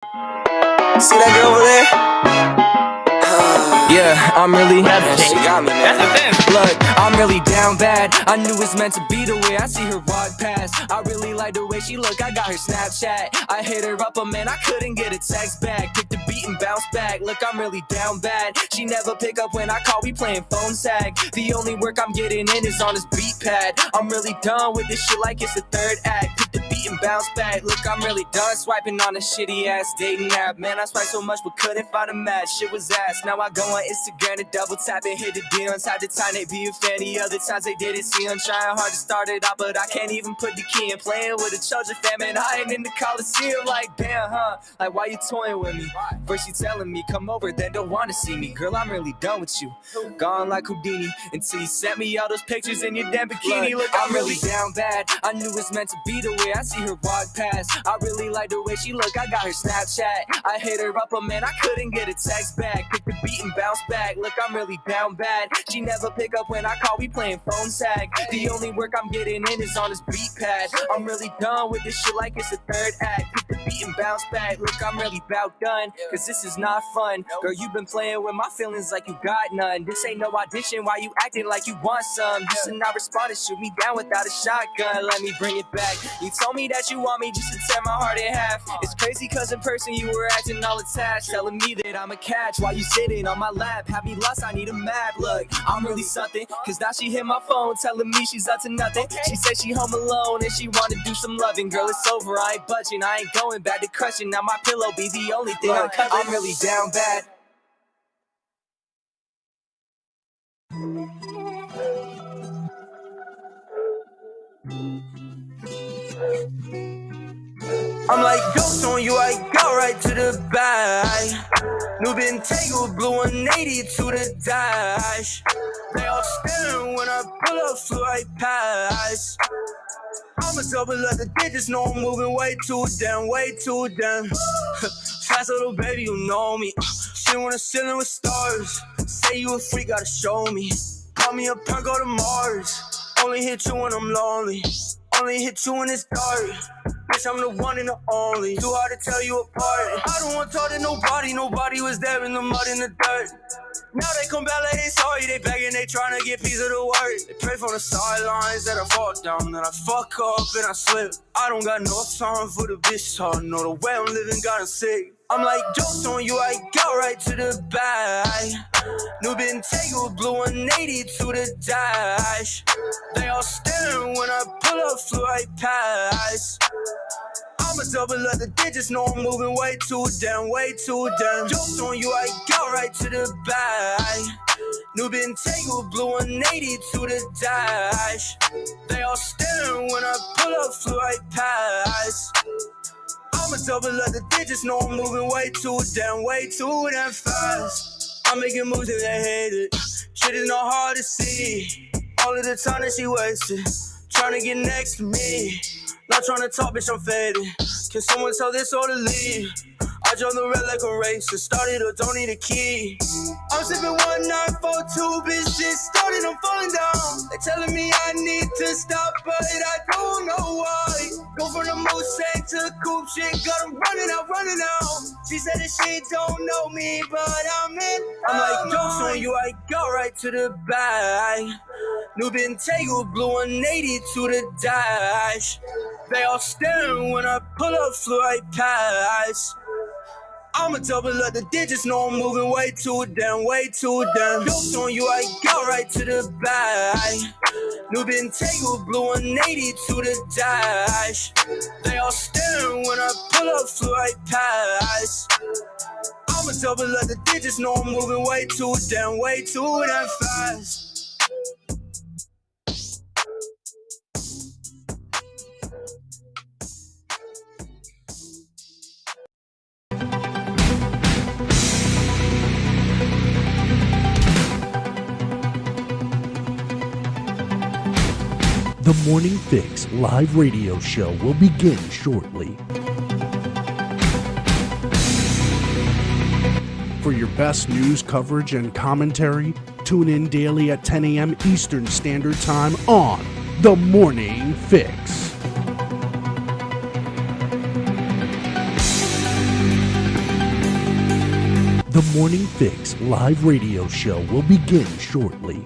See that girl over there? Yeah, I'm really. She got me, man. Look, I'm really down bad. I knew it's meant to be the way I see her walk past. I really like the way she look. I got her Snapchat. I hit her up, but man, I couldn't get a text back. Pick the beat and bounce back. Look, I'm really down bad. She never pick up when I call. We playing phone tag. The only work I'm getting in is on this beat pad. I'm really done with this shit like it's the third act. Pick the beat and bounce back. Look, I'm really done swiping on a shitty ass dating app. Man, I swiped so much but couldn't find a match. Shit was ass. Now I go on Instagram and double tap and hit the DMs. Had the time they be a fan. The other times they didn't see them. Trying hard to start it out, but I can't even put the key in. Playing with a Trojan fan, man. I ain't in the Coliseum. Like, damn, huh? Like, why you toying with me? First you telling me come over, then don't wanna see me. Girl, I'm really done with you. Gone like Houdini until you sent me all those pictures in your damn bikini. Look, I'm really down bad. I knew it's meant to be the way I see her walk past. I really like the way she look. I got her Snapchat. I hit her up, but man, I couldn't get a text back. Pick the beat and bounce back. Look, I'm really down bad. She never pick up when I call. We playing phone tag. The only work I'm getting in is on this beat pad. I'm really done with this shit like it's the third act. Pick the beat and bounce back. Look, I'm really about done, cause this is not fun. Girl, you been playing with my feelings like you got none. This ain't no audition. Why you acting like you want some? You should not respond and shoot me down without a shotgun. Let me bring it back. You told me that you want me just to tear my heart in half. It's crazy cause in person you were acting all attached, telling me that I'm a catch while you sitting on my lap. Have me lost, I need a map. Look, I'm really something, cause now she hit my phone telling me she's up to nothing. She said she home alone and she wanna do some loving. Girl, it's over, I ain't budging, I ain't going back to crushing. Now my pillow be the only thing I'm covering. I'm really down bad. I'm like ghost on you, I got right to the bag. New Bentayga, blue 180 to the dash. They all staring when I pull up, flew right past. I'm a double up the digits, know I'm moving way too damn. Fast little baby, you know me. She wanna ceiling with stars. Say you a freak, gotta show me. Call me a perk, go to Mars. Only hit you when I'm lonely. Only hit you when it's dark. Bitch, I'm the one and the only. Too hard to tell you apart. I don't want to talk to nobody. Nobody was there in the mud and the dirt. Now they come back like they sorry. They begging, they trying to get piece of the work. They pray from the sidelines that I fall down, that I fuck up and I slip. I don't got no time for the bitch talk. No, the way I'm living got 'em sick. I'm like jokes on you, I got right to the bag. New Bentayga, blue 180 to the dash. They all staring when I pull up, flew right past. I'm a double up the digits, know I'm moving way too damn. Jokes on you, I got right to the bag. New Bentayga, blue 180 to the dash. They all staring when I pull up, flew right past. I'm a double up the digits, know I'm moving way too damn fast. I'm making moves and they hate it. Shit is not hard to see. All of the time that she wasted, trying to get next to me. Not trying to talk, bitch, I'm faded. Can someone tell this or to leave? I drove the red like a racer, started or don't need a key. I'm sipping 1942, bitch, shit started, I'm falling down. They telling me I need to stop, but I don't know why. Go from the Mustang to the coupe, shit got 'em running out. She said that she don't know me, but I'm in. I'm like, jokes on you, I got right to the bag. New Bentayga, blue 180 to the dash. They all staring when I pull up, flew right past. I'm a double up the digits, know I'm moving way too damn. Jokes on you, I got right to the bag. New Bentayga, blue 180 to the dash. They all staring when I pull up, flew right past. I'm a double up the digits, know I'm moving way too damn fast. The Morning Fix live radio show will begin shortly. For your best news coverage and commentary, tune in daily at 10 a.m. Eastern Standard Time on The Morning Fix. The Morning Fix live radio show will begin shortly.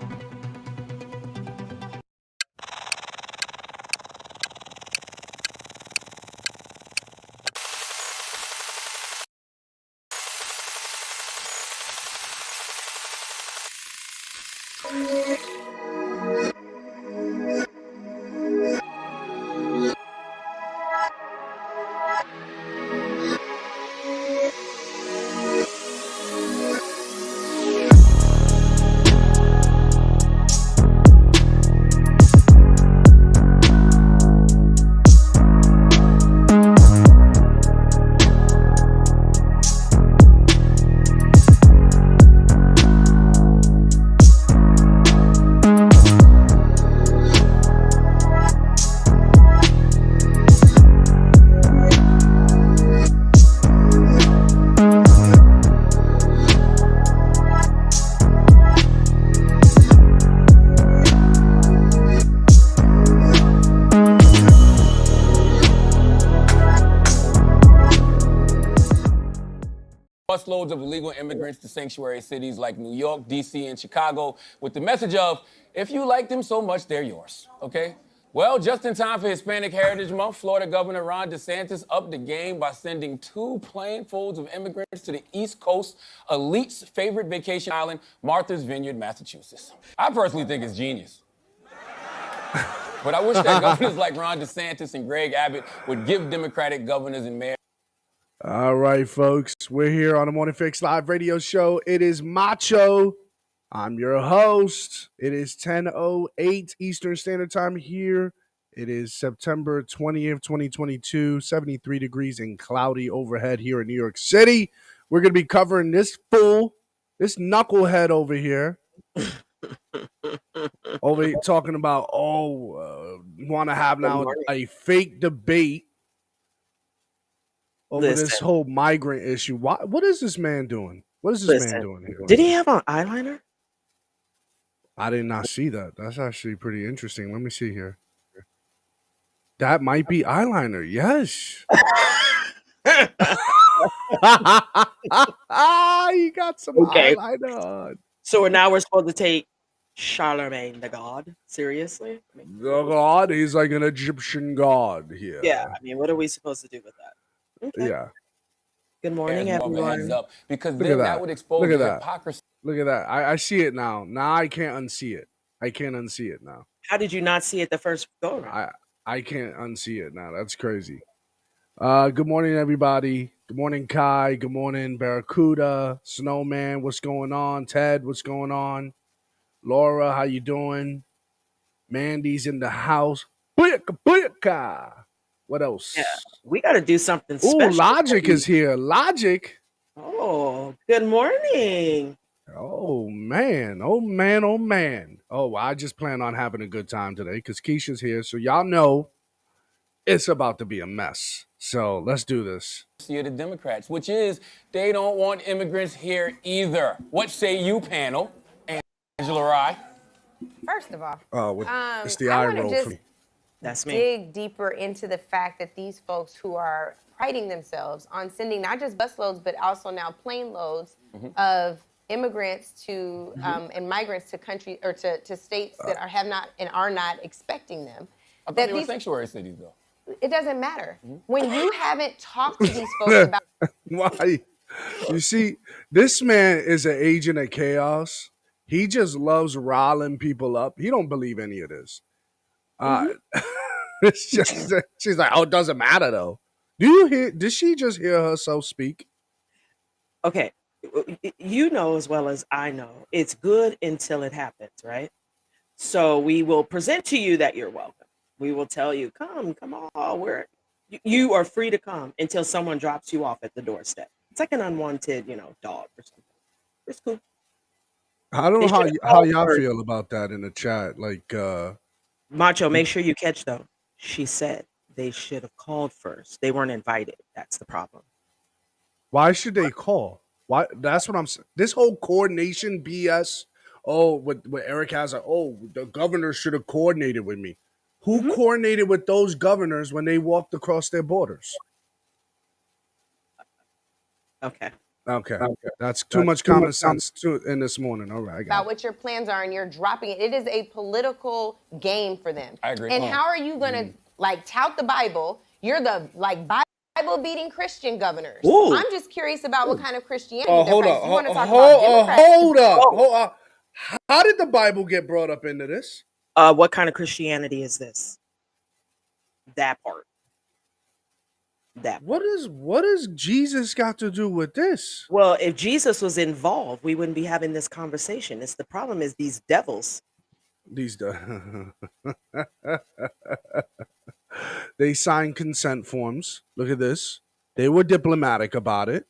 Busloads of illegal immigrants to sanctuary cities like New York, D.C., and Chicago with the message of, if you like them so much, they're yours, okay? Well, just in time for Hispanic Heritage Month, Florida Governor Ron DeSantis upped the game by sending 2 planefuls of immigrants to the East Coast, elite's favorite vacation island, Martha's Vineyard, Massachusetts. I personally think it's genius. But I wish that governors like Ron DeSantis and Greg Abbott would give Democratic governors and mayors. All right, folks, we're here on the Morning Fix live radio show. It is Macho. I'm your host. It is 10:08 Eastern Standard Time here. It is September 20th, 2022, 73 degrees and cloudy overhead here in New York City. We're going to be covering this fool, this knucklehead over here. Over here talking about, want to have now a fake debate over this whole migrant issue. What is this man doing? What is this man doing here? Did he have on eyeliner? I did not see that. That's actually pretty interesting. Let me see here. That might be eyeliner. Yes. He got some eyeliner on. So now we're supposed to take Charlemagne the God seriously? The god, he's like an Egyptian god here. Yeah, I mean, what are we supposed to do with that? Okay. Yeah. Good morning, everyone. Up because then that would expose the hypocrisy. Look at that. I see it now. Now I can't unsee it. I can't unsee it now. How did you not see it the first go around? I can't unsee it now. That's crazy. Good morning, everybody. Good morning, Kai. Good morning, Barracuda, Snowman. What's going on? Ted, what's going on? Laura, how you doing? Mandy's in the house. Booyaka, booyaka. What else? Yeah, we got to do something special. Oh, Logic is here. Logic. Oh, good morning. Oh, man. Oh, man. Oh, man. Oh, I just plan on having a good time today because Keisha's here. So y'all know it's about to be a mess. So let's do this. The Democrats, which is they don't want immigrants here either. What say you, panel? Angela Rye. First of all, it's the eye roll for me. That's me. Dig deeper into the fact that these folks who are priding themselves on sending not just busloads, but also now plane loads of immigrants to and migrants to countries or to states that have not and are not expecting them. I thought they were sanctuary cities, though. It doesn't matter. When you haven't talked to these folks about why. You see, this man is an agent of chaos. He just loves riling people up. He don't believe any of this. It's just she's like, oh, it doesn't matter though. Did she just hear herself speak? Okay. You know as well as I know, it's good until it happens, right? So we will present to you that you're welcome. We will tell you, come on, you are free to come until someone drops you off at the doorstep. It's like an unwanted, dog or something. It's cool. I don't know how y'all feel about that in the chat. Like, Macho, make sure you catch though. She said they should have called first. They weren't invited. That's the problem. Why should they call? Why? That's what I'm saying. This whole coordination BS. Oh, what Eric has. The governor should have coordinated with me. Who coordinated with those governors when they walked across their borders? Okay. Okay. That's too much common sense in this morning. All right, I got about it. what your plans are, and you're dropping it. It is a political game for them. I agree. And how are you gonna like tout the Bible? You're the like Bible beating Christian governors. Ooh. I'm just curious about what kind of Christianity Oh, they're hold practicing. up. You want to talk about Democrats? Hold up. Oh. Hold up. How did the Bible get brought up into this? What kind of Christianity is this? That part. What is Jesus got to do with this? Well, if Jesus was involved, we wouldn't be having this conversation. It's the problem is these devils. These they signed consent forms. Look at this. They were diplomatic about it.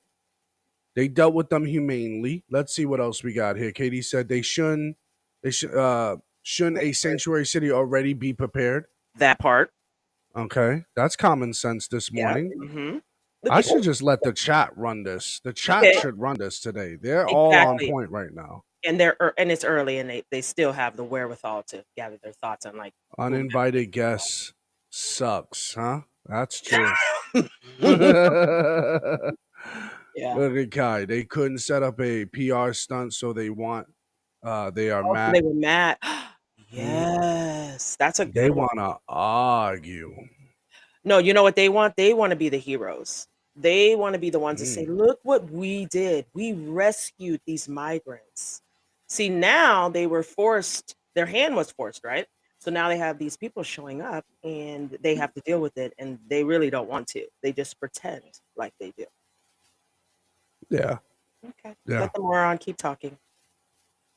They dealt with them humanely. Let's see what else we got here. Katie said shouldn't a sanctuary city already be prepared? That part. Okay. That's common sense this morning. Yeah. Mm-hmm. I should just let the chat run this. The chat should run this today. They're all on point right now. And it's early, and they still have the wherewithal to gather their thoughts on like Uninvited guests sucks, huh? That's true. Yeah. Look at Kai. They couldn't set up a PR stunt, so they are mad. They were mad. Yes, that's a good They one. want to argue. No, you know what they want? They want to be the heroes. They want to be the ones to say, look what we did. We rescued these migrants. See, now they were forced, their hand was forced, right? So now they have these people showing up and they have to deal with it, and they really don't want to. They just pretend like they do. Yeah. Okay. Yeah. Let the moron keep talking.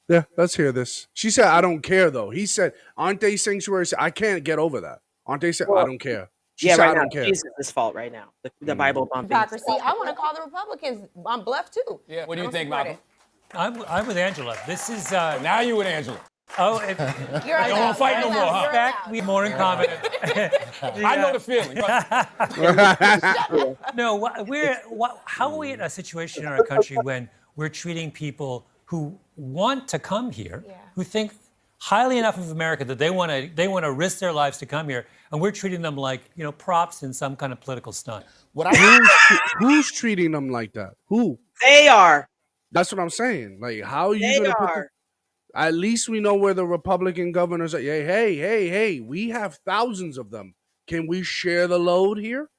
Yeah, let's hear this. She said, I don't care, though. He said, aren't they sanctuaries? I can't get over that. Aren't they? I don't care. She said, right I now, don't care. Jesus' fault right now. The Bible bumping. Hypocrisy. I want to call the Republicans on bluff too. Yeah. What do you think, Malcolm? I'm with Angela. This is Now you with Angela. oh, You're don't want to fight no more, huh? in fact, we have more in common. I know the feeling. No, how are we in a situation in our country when we're treating people who want to come here, who think highly enough of America that they want to risk their lives to come here, and we're treating them like props in some kind of political stunt? Who's treating them like that? Who? They are. That's what I'm saying. Like, how are you going to put them? At least we know where the Republican governors are. Hey, we have thousands of them. Can we share the load here?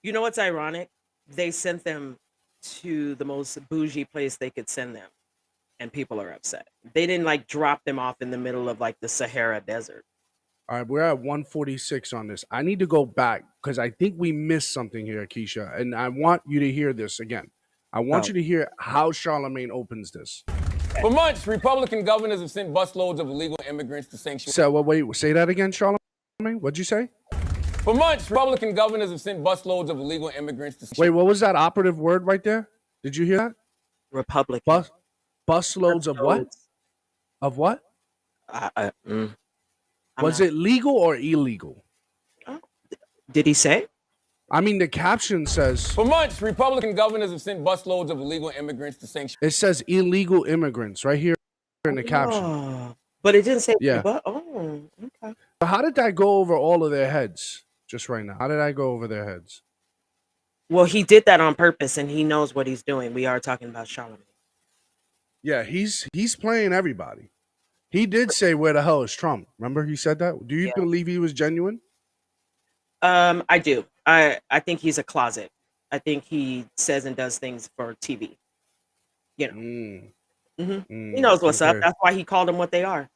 You know what's ironic? They sent them to the most bougie place they could send them, and people are upset. They didn't like drop them off in the middle of like the Sahara Desert. All right, we're at 146 on this. I need to go back because I think we missed something here, Keisha, and I want you to hear this again. I want you to hear how Charlemagne opens this. For months, Republican governors have sent busloads of illegal immigrants to sanctuary. So, wait, say that again, Charlemagne? What'd you say? For months, Republican governors have sent busloads of illegal immigrants to sanctuary. Wait, what was that operative word right there? Did you hear that? Republican. Busloads of what? Of what? Was it legal or illegal? Did he say? I mean, the caption says... For months, Republican governors have sent busloads of illegal immigrants to sanctuary. It says illegal immigrants right here in the caption. But it didn't say... Yeah. Okay. How did that go over all of their heads just right now? How did that go over their heads? Well, he did that on purpose, and he knows what he's doing. We are talking about Charlemagne. Yeah, he's playing everybody. He did say, where the hell is Trump? Remember he said that? Do you believe he was genuine? I do. I think he's a closet. I think he says and does things for TV. He knows what's up. That's why he called them what they are.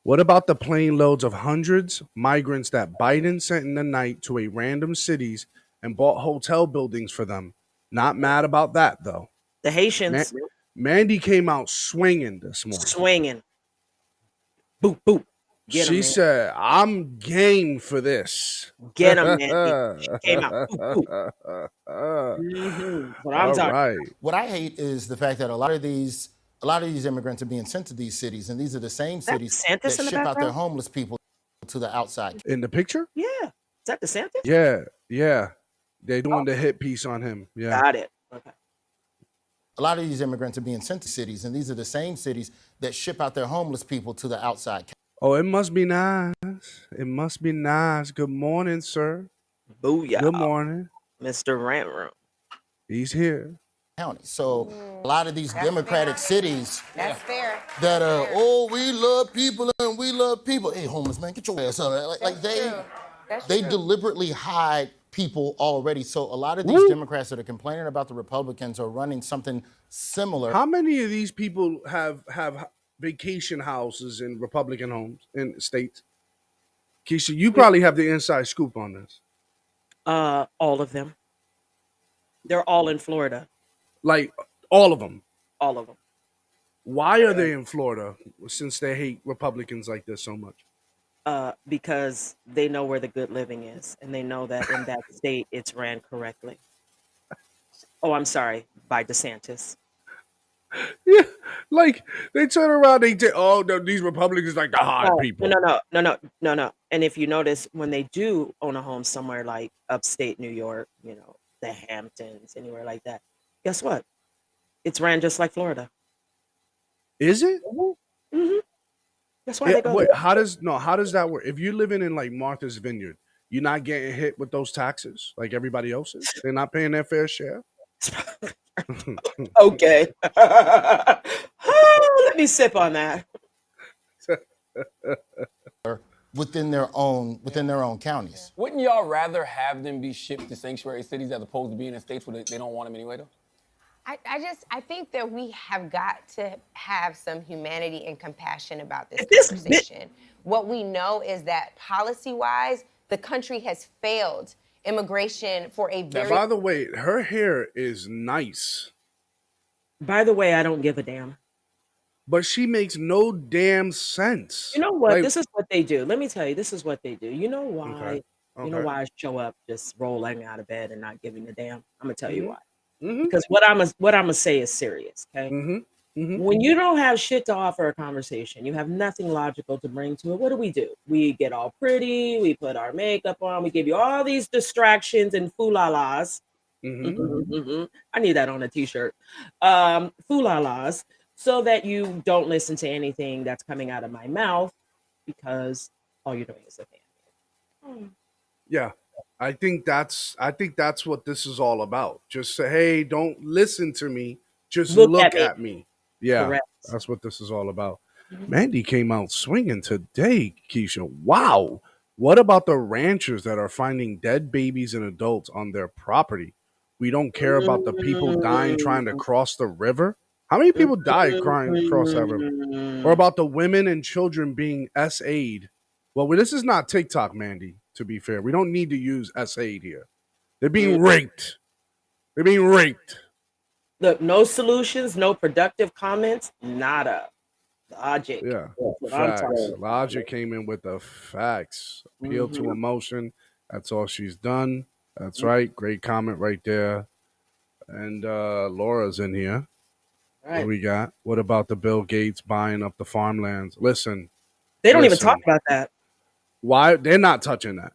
What about the plane loads of hundreds migrants that Biden sent in the night to a random cities and bought hotel buildings for them? Not mad about that, though. The Haitians. Mandy came out swinging this morning. Swinging. Boop, boop. She said, I'm game for this. Get him, Mandy. She came out. Boop, boop. What I'm talking about. What I hate is the fact that a lot of these immigrants are being sent to these cities, and these are the same cities that ship out their homeless people to the outside. In the picture? Yeah. Is that DeSantis? Yeah. They're doing the hit piece on him. Yeah. Got it. Okay. A lot of these immigrants are being sent to cities, and these are the same cities that ship out their homeless people to the outside. Oh, it must be nice. It must be nice. Good morning, sir. Booyah. Good morning. Mr. Rant Room. He's here. County. So a lot of these Democratic cities That's fair. that are, oh, we love people and we love people. Hey, homeless man, get your ass out. Like they deliberately hide people already. So a lot of these Democrats that are complaining about the Republicans are running something similar. How many of these people have vacation houses in Republican homes in states? Keisha, you probably have the inside scoop on this. All of them. They're all in Florida. Like all of them. All of them. Why are they in Florida since they hate Republicans like this so much? Because they know where the good living is, and they know that in that state it's ran correctly. Oh, I'm sorry, by DeSantis. Yeah, like they turn around, these Republicans like to hide people. No. And if you notice, when they do own a home somewhere like upstate New York, the Hamptons, anywhere like that, guess what? It's ran just like Florida. Is it? Mm-hmm. That's why they go. Wait, how does that work? If you're living in like Martha's Vineyard, you're not getting hit with those taxes like everybody else is? They're not paying their fair share? Okay. Let me sip on that. Within their own counties. Wouldn't y'all rather have them be shipped to sanctuary cities as opposed to being in states where they don't want them anyway, though? I think that we have got to have some humanity and compassion about this conversation. What we know is that policy-wise, the country has failed immigration for a very... By the way, her hair is nice. By the way, I don't give a damn. But she makes no damn sense. You know what? This is what they do. Let me tell you, this is what they do. You know why? Okay. You know why I show up just rolling out of bed and not giving a damn? I'm gonna tell you why. Mm-hmm. Because what I'm gonna say is serious. Okay. Mm-hmm. When you don't have shit to offer a conversation, you have nothing logical to bring to it. What do? We get all pretty. We put our makeup on. We give you all these distractions and foo-la-las. I need that on a t-shirt. Foo-la-las. So that you don't listen to anything that's coming out of my mouth, because all you're doing is looking at me. Yeah, I think that's what this is all about. Just say, hey, don't listen to me. Just look at me. Yeah, correct. That's what this is all about. Mandy came out swinging today, Keisha. Wow. What about the ranchers that are finding dead babies and adults on their property? We don't care about the people dying trying to cross the river. How many people died crying across that river? Or about the women and children being SA'd? Well, this is not TikTok, Mandy, to be fair. We don't need to use SA'd here. They're being raped. They're being raped. Look, no solutions, no productive comments, nada. Logic. Yeah, facts. Logic came in with the facts. Appeal to emotion. That's all she's done. That's right. Great comment right there. And Laura's in here. Right. What we got? What about the Bill Gates buying up the farmlands? Listen. They don't even talk about that. Why? They're not touching that.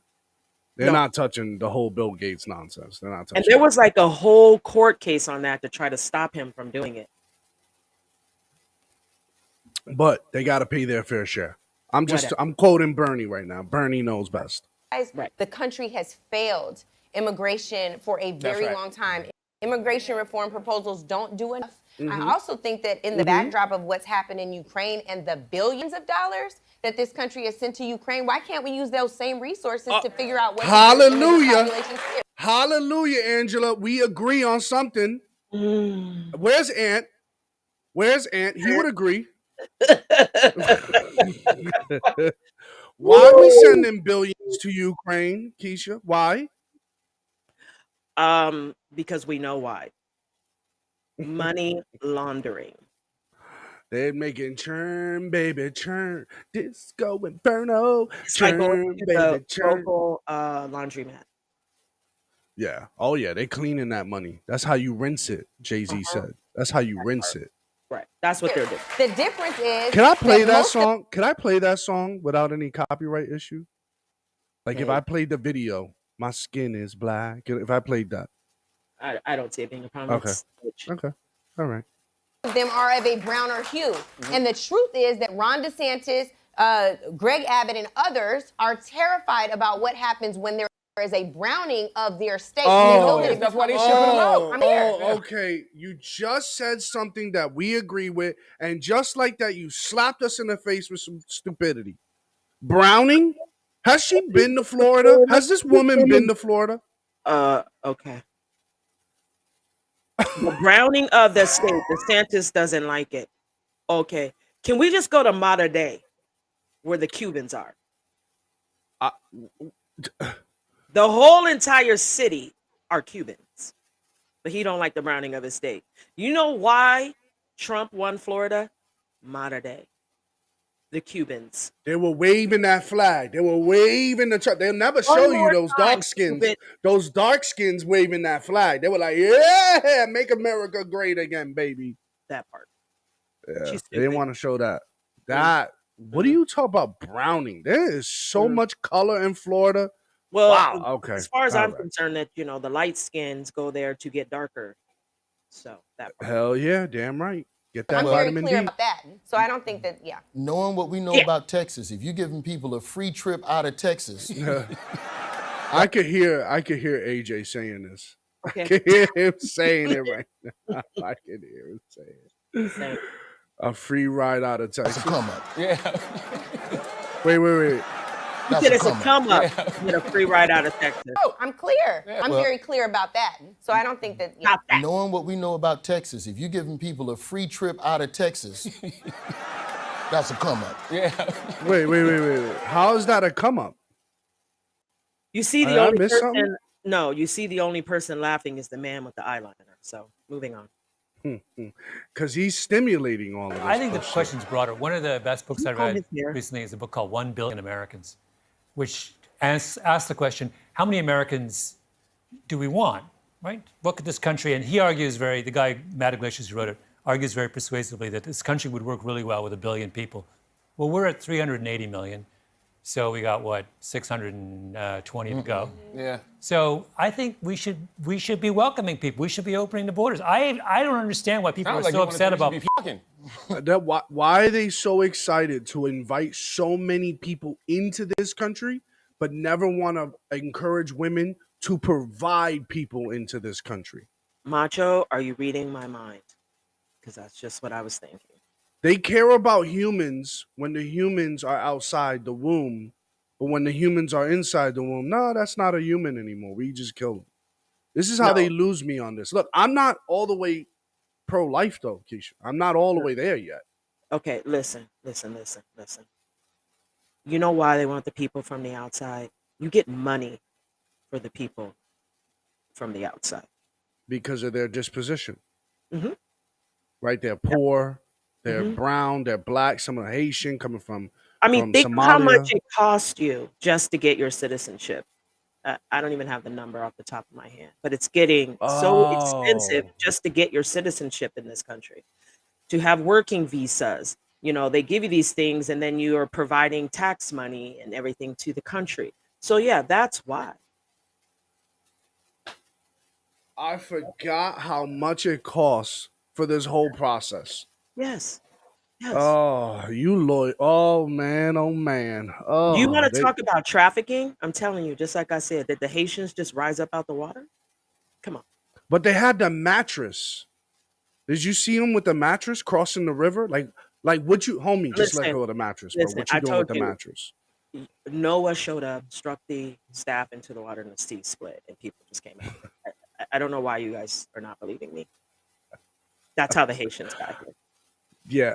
They're not touching the whole Bill Gates nonsense. They're not touching And there was like a whole court case on that to try to stop him from doing it. But they got to pay their fair share. I'm quoting Bernie right now. Bernie knows best. Right. The country has failed immigration for a very long time. Immigration reform proposals don't do enough. I also think that in the backdrop of what's happened in Ukraine and the billions of dollars that this country has sent to Ukraine, why can't we use those same resources to figure out what Hallelujah. Hallelujah, Angela. We agree on something. Where's Ant? He would agree. Why are we sending billions to Ukraine, Keisha? Why? Because we know why. Money laundering. They're making churn, baby, churn. Disco Inferno. It's churn, like going to baby, churn. local laundromat. Yeah. Oh, yeah. They cleaning that money. That's how you rinse it, Jay-Z said. That's how you rinse it. Right. That's what they're doing. The difference is... Can I play that song? Can I play that song without any copyright issue? Like if I played the video, my skin is black. If I played that. I don't see it being a problem. Okay. All right. Them are of a browner hue. And the truth is that Ron DeSantis, Greg Abbott, and others are terrified about what happens when they're as a browning of their state. Oh. And they know that That's why they shipping them out. I'm here. Okay. You just said something that we agree with, and just like that, you slapped us in the face with some stupidity. Browning? Has she been to Florida? Has this woman been to Florida? Okay. The browning of the state, DeSantis doesn't like it. Okay. Can we just go to modern day where the Cubans are? The whole entire city are Cubans. But he don't like the browning of his state. You know why Trump won Florida? Modern day. The Cubans. They were waving that flag. They were waving the truck. They'll never show you those dark skins. Cubans. Those dark skins waving that flag. They were like, yeah, make America great again, baby. That part. Yeah, they didn't want to show that. What are you talking about browning? There is so much color in Florida. Well, wow. Okay. As far as I'm concerned, that the light skins go there to get darker. So that part. Hell yeah, damn right. Get that I'm vitamin very clear D. about that. So I don't think that, Knowing what we know about Texas, if you're giving people a free trip out of Texas, I could hear AJ saying this. Okay. I could hear him saying it right now. I could hear him saying it. A free ride out of Texas. that's a come up. Yeah. Wait. He said it's a come up. Get a free ride out of Texas. Oh, I'm clear. I'm very clear about that. So I don't think that, Not that. Knowing what we know about Texas, if you're giving people a free trip out of Texas, that's a come up. Yeah. Wait. How is that a come up? You see the only person. No, you see the only person laughing is the man with the eyeliner. So moving on. Because he's stimulating all of this. I think the question's broader. One of the best books I read here. recently is a book called 1 Billion Americans, which asks the question, how many Americans do we want, right? Look at this country, and he argues the guy, Matt Iglesias, who wrote it, argues very persuasively that this country would work really well with 1 billion people. Well, we're at 380 million, so we got, 620 to go. Yeah. So I think we should be welcoming people. We should be opening the borders. I don't understand why people are so upset about. Why are they so excited to invite so many people into this country, but never want to encourage women to provide people into this country? Macho, are you reading my mind? Because that's just what I was thinking. They care about humans when the humans are outside the womb, but when the humans are inside the womb, no, that's not a human anymore. We just kill them. This is how they lose me on this. Look, I'm not all the way pro-life, though, Keisha. I'm not all the way there yet. Okay, listen. You know why they want the people from the outside? You get money for the people from the outside. Because of their disposition. Mm-hmm. Right? They're poor, they're brown, they're black, some are Haitian, coming from think Somalia. how much it cost you just to get your citizenship. I don't even have the number off the top of my hand, but it's getting so expensive just to get your citizenship in this country. To have working visas, they give you these things and then you are providing tax money and everything to the country. So yeah, that's why. I forgot how much it costs for this whole process. Yes. Oh, you lawyer. Oh, man. Oh, you want to talk about trafficking? I'm telling you, just like I said, that the Haitians just rise up out the water? Come on. But they had the mattress. Did you see them with the mattress crossing the river? Like what you, homie, just let go of the mattress, bro. What you doing with the mattress? Noah showed up, struck the staff into the water, and the sea split, and people just came out. I don't know why you guys are not believing me. That's how the Haitians got here. Yeah.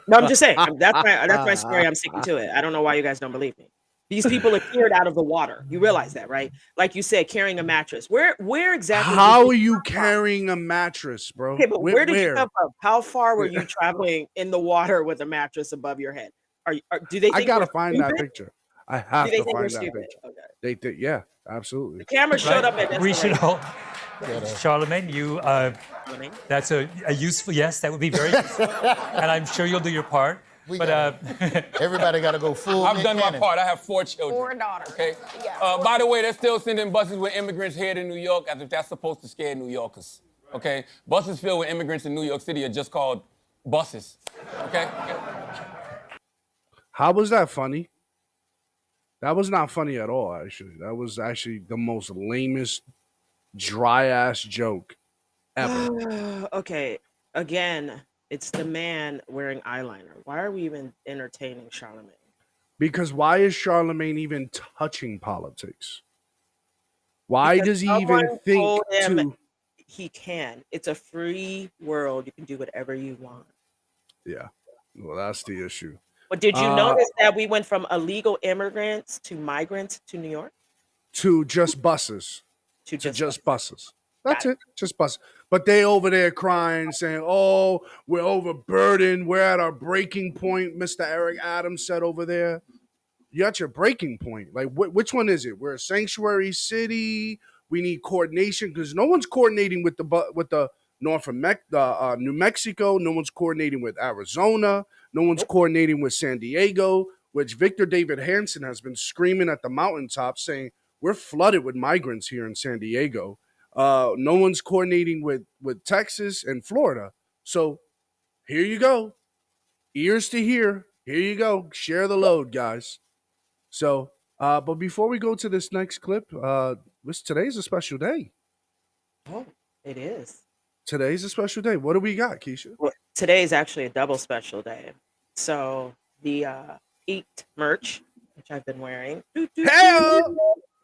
No, I'm just saying. That's my story. I'm sticking to it. I don't know why you guys don't believe me. These people are carried out of the water. You realize that, right? Like you said, carrying a mattress. Where exactly? How are you carrying a mattress, bro? Okay, but where did you come from? How far were you traveling in the water with a mattress above your head? Do they think I gotta find that picture. I have to find that picture. Okay. They think, yeah, absolutely. The camera showed up at We should all. Charlemagne, that's a useful, yes, that would be very useful. And I'm sure you'll do your part. Everybody got to go full. I've done my part. I have 4 children. 4 daughters. Okay. Yeah. By the way, they're still sending buses with immigrants here to New York as if that's supposed to scare New Yorkers. Okay. Buses filled with immigrants in New York City are just called buses. Okay. How was that funny? That was not funny at all, actually. That was actually the most lamest, dry ass joke ever. Okay, again, it's the man wearing eyeliner. Why are we even entertaining Charlemagne? Because why is Charlemagne even touching politics? Why Because does he even someone think told him to? he can. It's a free world. You can do whatever you want. Yeah, well, that's the issue. But did you Uh, notice that we went from illegal immigrants to migrants to New York? to just buses. To To just just buses. got That's it. it. Just buses. But they over there crying, saying, "Oh, we're overburdened. We're at our breaking point." Mr. Eric Adams said over there. You're at your breaking point. Like, which one is it? We're a sanctuary city. We need coordination because no one's coordinating with the New Mexico. No one's coordinating with Arizona. No one's Nope. coordinating with San Diego, which Victor David Hansen has been screaming at the mountaintop saying we're flooded with migrants here in San Diego. No one's coordinating with Texas and Florida. So here you go, ears to hear. Here you go. Share the load, guys. So, but before we go to this next clip, today's a special day. Oh, it is. Today's a special day. What do we got, Keisha? Well, today is actually a double special day. So the Eat merch, which I've been wearing, Hell!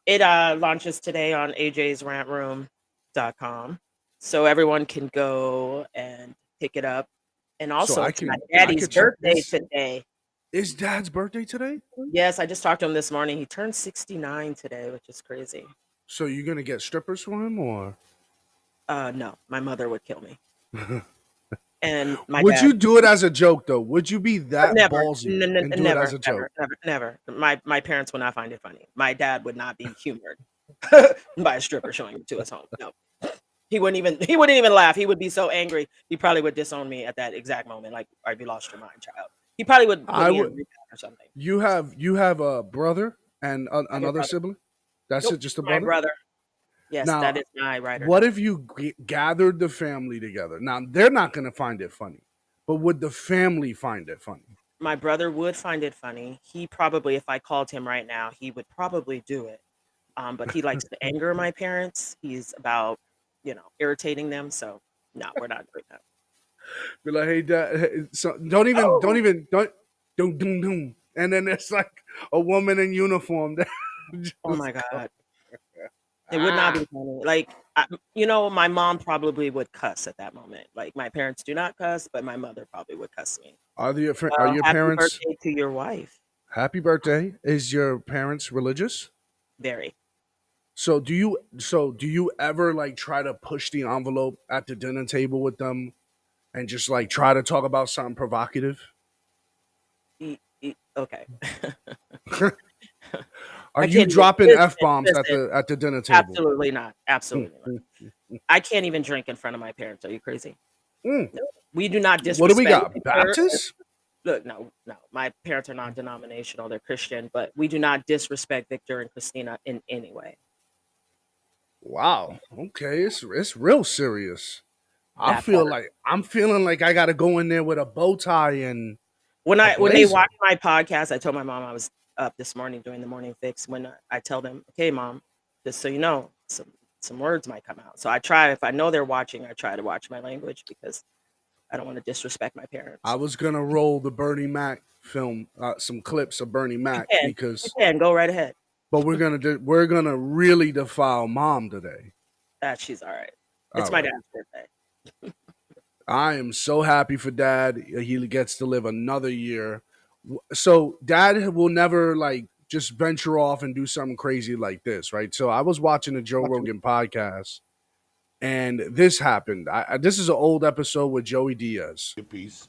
it launches today on ajsrantroom.com. So everyone can go and pick it up. And also, it's my daddy's birthday today. Is Dad's birthday today? Yes, I just talked to him this morning. He turned 69 today, which is crazy. So you're gonna get strippers for him, or? No, my mother would kill me. And would you do it as a joke though? Would you be that ballsy and do it as a joke? Never. My parents would not find it funny. My dad would not be humored by a stripper showing up to his home. No, he wouldn't even laugh. He would be so angry. He probably would disown me at that exact moment. Like, "Have you lost your mind, child?" He probably would put me in rehab or something. You have a brother and another sibling. That's Nope, it, just a my brother. brother. Yes, Now, that is my writer. What if you gathered the family together? Now, they're not going to find it funny, but would the family find it funny? My brother would find it funny. He probably, if I called him right now, he would probably do it. But he likes to anger my parents. He's about, irritating them. So no, we're not doing that. Be like, hey, Dad, so don't. And then it's like a woman in uniform. Oh my God. It would not be funny. Like, my mom probably would cuss at that moment. Like, my parents do not cuss, but my mother probably would cuss me. Are your Happy parents? birthday to your wife. Happy birthday. Is your parents religious? Very. So do you ever like try to push the envelope at the dinner table with them, and just like try to talk about something provocative? Okay. Are you dropping F-bombs at the dinner table? Absolutely not. Absolutely not. I can't even drink in front of my parents. Are you crazy? No. We do not disrespect. What do we got? Baptists? Look, no. My parents are non-denominational. They're Christian, but we do not disrespect Victor and Christina in any way. Wow. Okay, it's real serious. I'm feeling like I got to go in there with a bow tie and. When they watch my podcast, I told my mom I was up this morning doing the morning fix. When I tell them, "Okay, Mom, just so you know, some words might come out." So I try, if I know they're watching, I try to watch my language because I don't want to disrespect my parents. I was gonna roll the Bernie Mac film, some clips of Bernie Mac because you can go right ahead. But we're gonna really defile Mom today. She's all right. It's my dad's birthday. I am so happy for Dad. He gets to live another year. So Dad will never like just venture off and do something crazy like this, right? So I was watching the Joe Rogan podcast, and this happened. This is an old episode with Joey Diaz. Piece,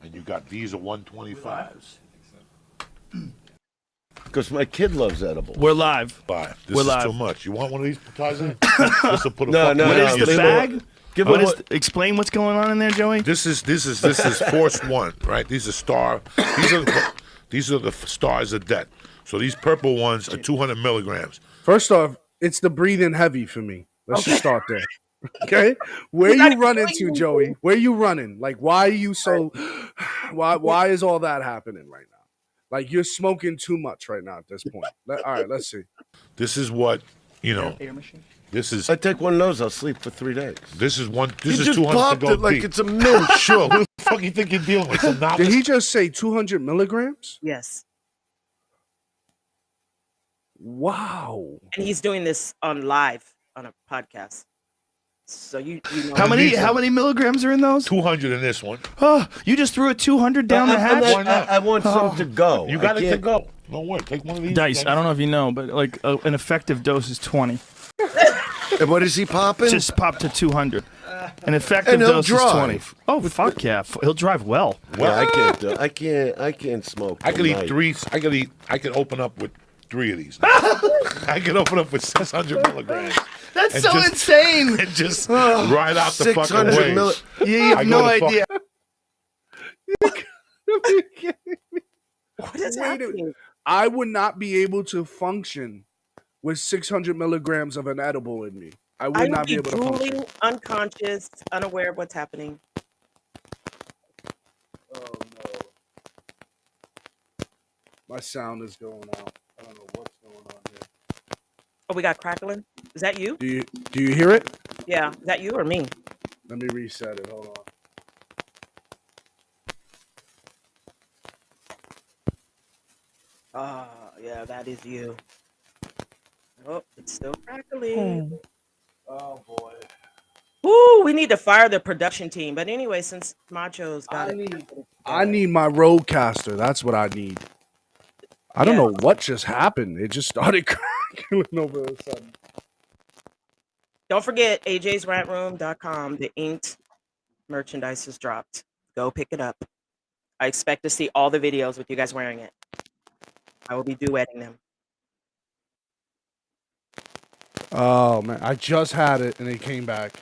and you got these are 125s. Because my kid loves edibles. We're live. Bye. This We're is live. too much. You want one of these, Tyson? This will put a No. What is the bag? Explain what's going on in there, Joey. This is Force One, right? These are These are the stars of death. So these purple ones are 200 milligrams. First off, it's the breathing heavy for me. Let's just start there. Okay, where you running to, Joey? Where you running? Like, why are you so? Why is all that happening right now? Like you're smoking too much right now at this point. All right, let's see. This is what This is. I take one of those. I'll sleep for 3 days. This is one. You This is just 200 popped to go it like deep. it's a mint. Sure. Who the fuck you think you're dealing with? Some novice? Did he just say 200 milligrams? Yes. Wow. And he's doing this on live on a podcast. So you know How many milligrams are in those? 200 in this one. Oh, you just threw a 200 down the hatch. Why not? I want some to go. You got it to go. Don't worry. Take one of these. Dice. I don't know if you know, but like an effective dose is 20. And what is he popping? Just pop to 200. An effective And he'll dose is 20. drive. Oh fuck yeah, he'll drive well. Yeah, I can't do. I can't smoke. I could eat tonight. 3. I could open up with 3 of these. I could open up with 600 milligrams. That's And so just- insane. And just ride out the fucking 600 waves. You have I no go to fuck- idea. what is Wait a- happening? I would not be able to function with 600 milligrams of an edible in me. I would I not would be be able to function. drooling, unconscious, unaware of what's happening. Oh no. My sound is going out. I don't know what's going on here. Oh, we got crackling. Is that you? Do you hear it? Yeah. Is that you or me? Let me reset it. Hold on. Ah, yeah, that is you. Oh, it's still crackling. Oh boy. Ooh, we need to fire the production team. But anyway, since Macho's got I need my roadcaster. That's what I need. I don't know what just happened. It just started crackling over a sudden. Don't forget ajsrantroom.com. The inked merchandise is dropped. Go pick it up. I expect to see all the videos with you guys wearing it. I will be duetting them. Oh man, I just had it and it came back.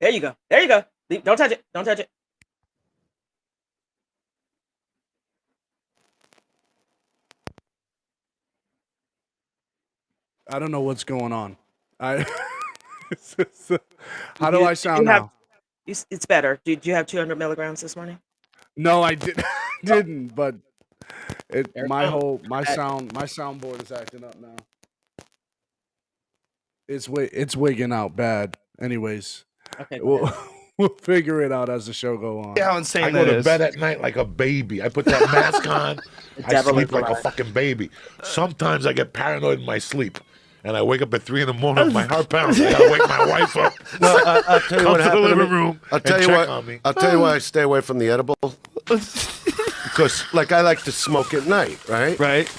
There you go. There you go. Don't touch it. Don't touch it. I don't know what's going on. How do I sound you have- now? It's better. Did you have 200 milligrams this morning? No, I didn't. But my There- soundboard is acting up now. It's wigging out bad. Anyways, Okay. we'll figure it out as the show go on. Yeah, how insane I go that to is. bed at night like a baby. I put that mask on. I devil sleep is like a alive. fucking baby. Sometimes I get paranoid in my sleep. And I wake up at 3 a.m. with my heart pounds. I gotta wake my wife up. No, I'll tell you Come what to the happened to living me. room I'll and tell you check what. on me. I'll tell you why I stay away from the edible. Because, like, I like to smoke at night, right? Right.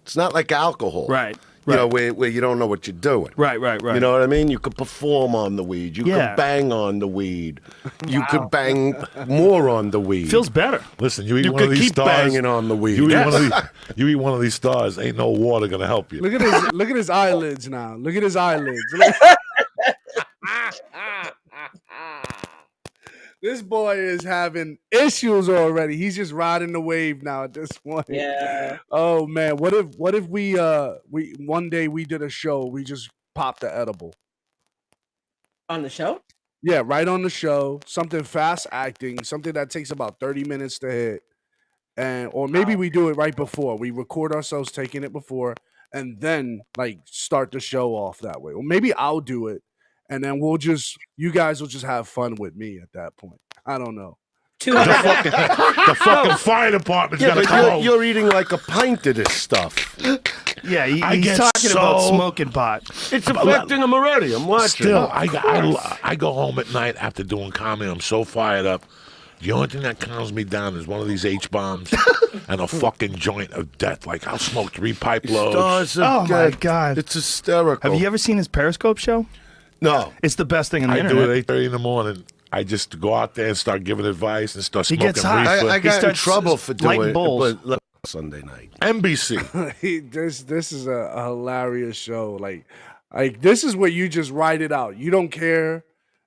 It's not like alcohol, Right. You know, where you don't know what you're doing. Right. You know what I mean? You could perform on the weed. You Yeah. could bang on the weed. You could bang more on the weed. Feels better. Listen, you eat You one of could these keep stars. banging on the weed. You eat, Yes. you eat one of these stars. Ain't no water gonna help you. Look at his eyelids now. Look at his eyelids. This boy is having issues already. He's just riding the wave now at this point. Yeah. Oh man, what if we one day we did a show, we just popped the edible. On the show? Yeah, right on the show. Something fast acting, something that takes about 30 minutes to hit. Or maybe we do it right before. We record ourselves taking it before and then like start the show off that way. Or maybe I'll do it and then you guys will just have fun with me at that point. I don't know. The fucking fire department's Yeah, gotta but come over. you're eating like a pint of this stuff. Yeah, I he's get talking about so- smoking pot. It's affecting him already. I'm watching. Still, I go home at night after doing comedy. I'm so fired up. The only thing that calms me down is one of these H-bombs and a fucking joint of death. Like, I'll smoke 3 pipe loads. Stars of Oh my death. God. It's hysterical. Have you ever seen his Periscope show? No. It's the best thing on the I do internet. it at 8:30 in the morning. I just go out there and start giving advice and start He smoking gets high. reefer. I got in starts trouble for lighting doing bowls. it, but Sunday night. NBC. This is a hilarious show. Like this is where you just write it out. You don't care.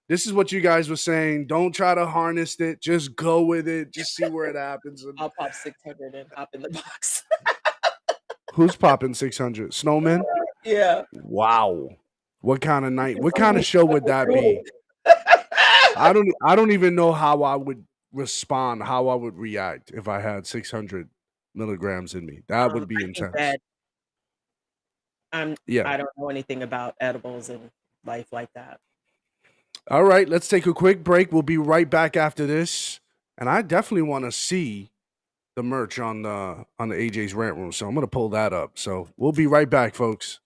This is what you guys were saying. Don't try to harness it. Just go with it. Just see where it happens. I'll pop 600 and hop in the box. Who's popping 600? Snowman? Yeah. Wow. What kind of night? What kind of show would that be? I don't even know how I would respond, how I would react if I had 600 milligrams in me. That would be I think intense. that Yeah. I don't know anything about edibles and life like that. All right, let's take a quick break. We'll be right back after this. And I definitely want to see the merch on the AJ's Rant Room. So I'm gonna pull that up. So we'll be right back, folks.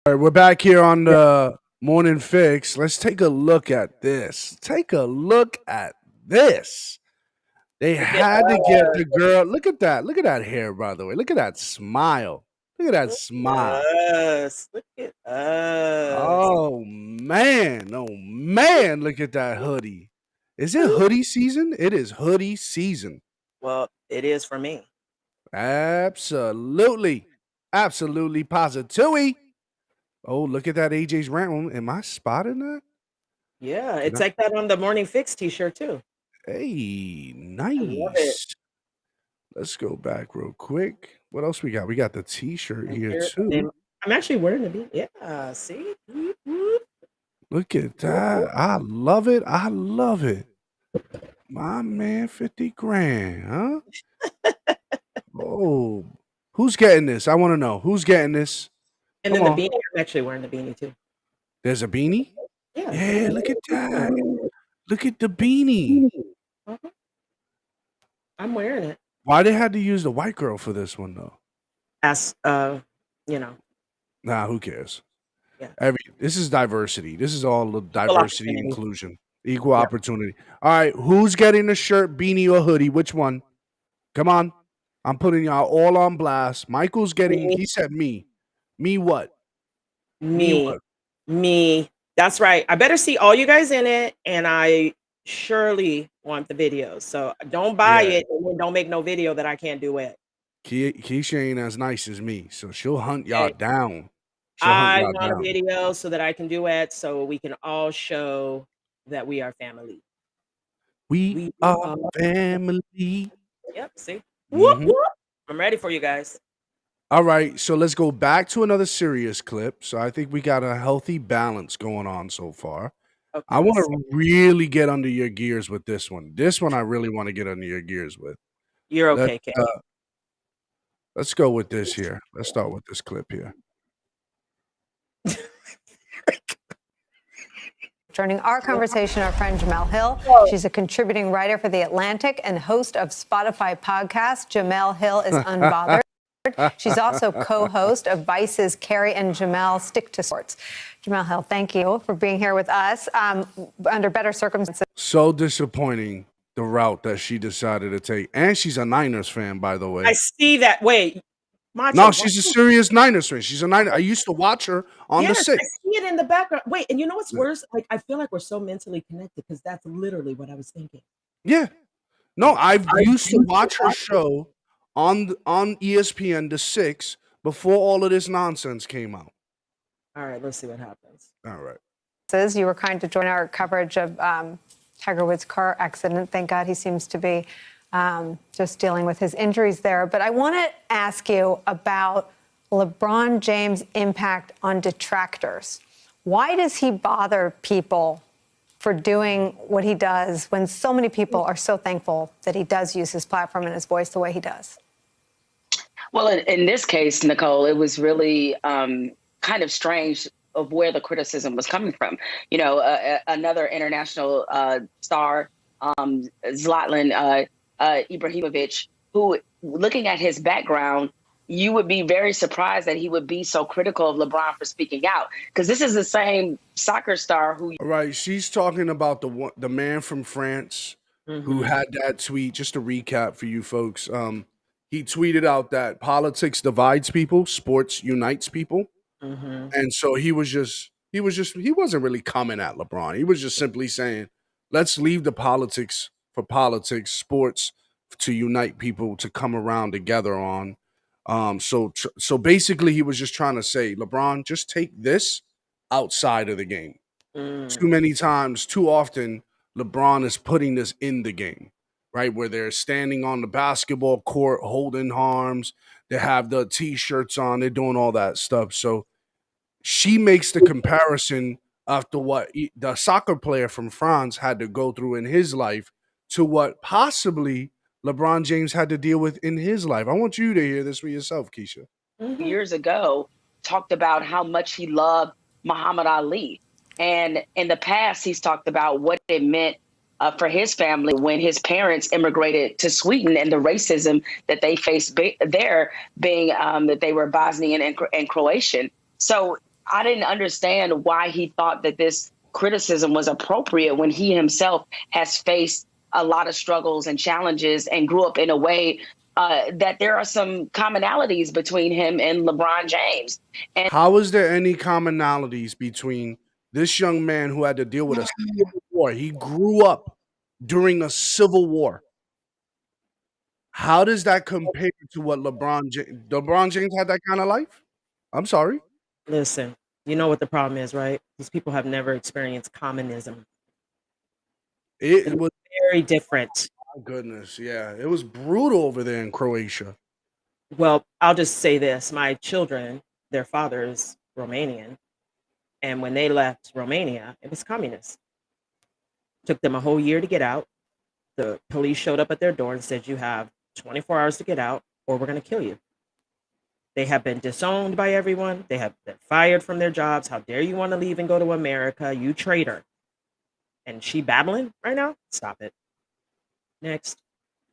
All right, we're back here on the Morning Fix. Let's take a look at this. Take a look at this. They had to get the girl. Look at that. Look at that hair, by the way. Look at that smile. Look at that smile. Us. Look at us. Oh man. Oh man. Look at that hoodie. Is it hoodie season? It is hoodie season. Well, it is for me. Absolutely. Absolutely positively. Oh, look at that AJ's Rant Room. Am I spotting that? Yeah, it's like that on the Morning Fix t-shirt too. Hey, love it. nice. Let's go back real quick. What else we got? We got the t-shirt here And too. I'm actually wearing the beat. Yeah, see? Look at that. I love it. I love it. My man, 50 grand, huh? Oh, who's getting this? I want to know. Who's getting this? And Come then on. the beanie, I'm actually wearing the beanie too. There's a beanie? Yeah. Yeah, look at that. Look at the beanie. Uh-huh. I'm wearing it. Why they had to use the white girl for this one though? As you know. Nah, who cares? Yeah. This is diversity. This is all the diversity, opportunity. inclusion, equal opportunity. All right, who's getting a shirt, beanie, or hoodie? Which one? Come on. I'm putting y'all all on blast. Michael's getting, he said me. Me what? Me. That's right. I better see all you guys in it, and I surely want the video. So don't buy it and then don't make no video that I can't do it. Keisha ain't as nice as me, so she'll hunt y'all down. I want a video so that I can do it, so we can all show that we are family. We are family. Yep, see? Whoop, whoop. I'm ready for you guys. All right, so let's go back to another serious clip. So I think we got a healthy balance going on so far. Okay, I want to really get under your gears with this one. This one I really want to get under your gears with. You're okay, Kay. Let's go with this here. Let's start with this clip here. Joining our conversation, our friend Jamel Hill. She's a contributing writer for The Atlantic and host of Spotify podcast. Jamel Hill is unbothered. She's also co-host of Vice's Carrie and Jamel Stick to Sports. Jamel Hill, thank you for being here with us under better circumstances. So disappointing, the route that she decided to take. And she's a Niners fan, by the way. I see that. Wait. Macho, no, she's a serious Niners fan. She's a Niner. I used to watch her on the 6th. I see it in the background. Wait, and you know what's worse? Like, I feel like we're so mentally connected because that's literally what I was thinking. Yeah. No, I used to watch her show on ESPN, the 6th, before all of this nonsense came out. All right, let's see what happens. All right. You were kind to join our coverage of Tiger Woods' car accident. Thank God he seems to be just dealing with his injuries there. But I want to ask you about LeBron James' impact on detractors. Why does he bother people for doing what he does when so many people are so thankful that he does use his platform and his voice the way he does? Well, in this case, Nicole, it was really kind of strange of where the criticism was coming from. You know, another international star, Zlatan Ibrahimovic, who, looking at his background, you would be very surprised that he would be so critical of LeBron for speaking out, because this is the same soccer star who. All right, she's talking about the man from France who had that tweet. Just to recap for you folks, he tweeted out that politics divides people, sports unites people, and so he wasn't really coming at LeBron. He was just simply saying, let's leave the politics for politics, sports to unite people to come around together on. So basically, he was just trying to say, LeBron, just take this outside of the game. Too many times, too often, LeBron is putting this in the game, right? Where they're standing on the basketball court, holding arms, they have the T-shirts on, they're doing all that stuff. So she makes the comparison after what the soccer player from France had to go through in his life to what possibly LeBron James had to deal with in his life. I want you to hear this for yourself, Keisha. Years ago, talked about how much he loved Muhammad Ali. And in the past, he's talked about what it meant for his family when his parents immigrated to Sweden and the racism that they faced there, being that they were Bosnian and Croatian. So I didn't understand why he thought that this criticism was appropriate when he himself has faced a lot of struggles and challenges and grew up in a way that there are some commonalities between him and LeBron James. And how is there any commonalities between this young man who had to deal with a civil war? He grew up during a civil war. How does that compare to what LeBron James had that kind of life? I'm sorry. Listen, you know what the problem is, right? These people have never experienced communism. It was very different. My goodness, yeah. It was brutal over there in Croatia. Well, I'll just say this. My children, their father is Romanian. And when they left Romania, it was communist. Took them a whole year to get out. The police showed up at their door and said, you have 24 hours to get out or we're going to kill you. They have been disowned by everyone. They have been fired from their jobs. How dare you want to leave and go to America, you traitor. And she babbling right now? Stop it. Next.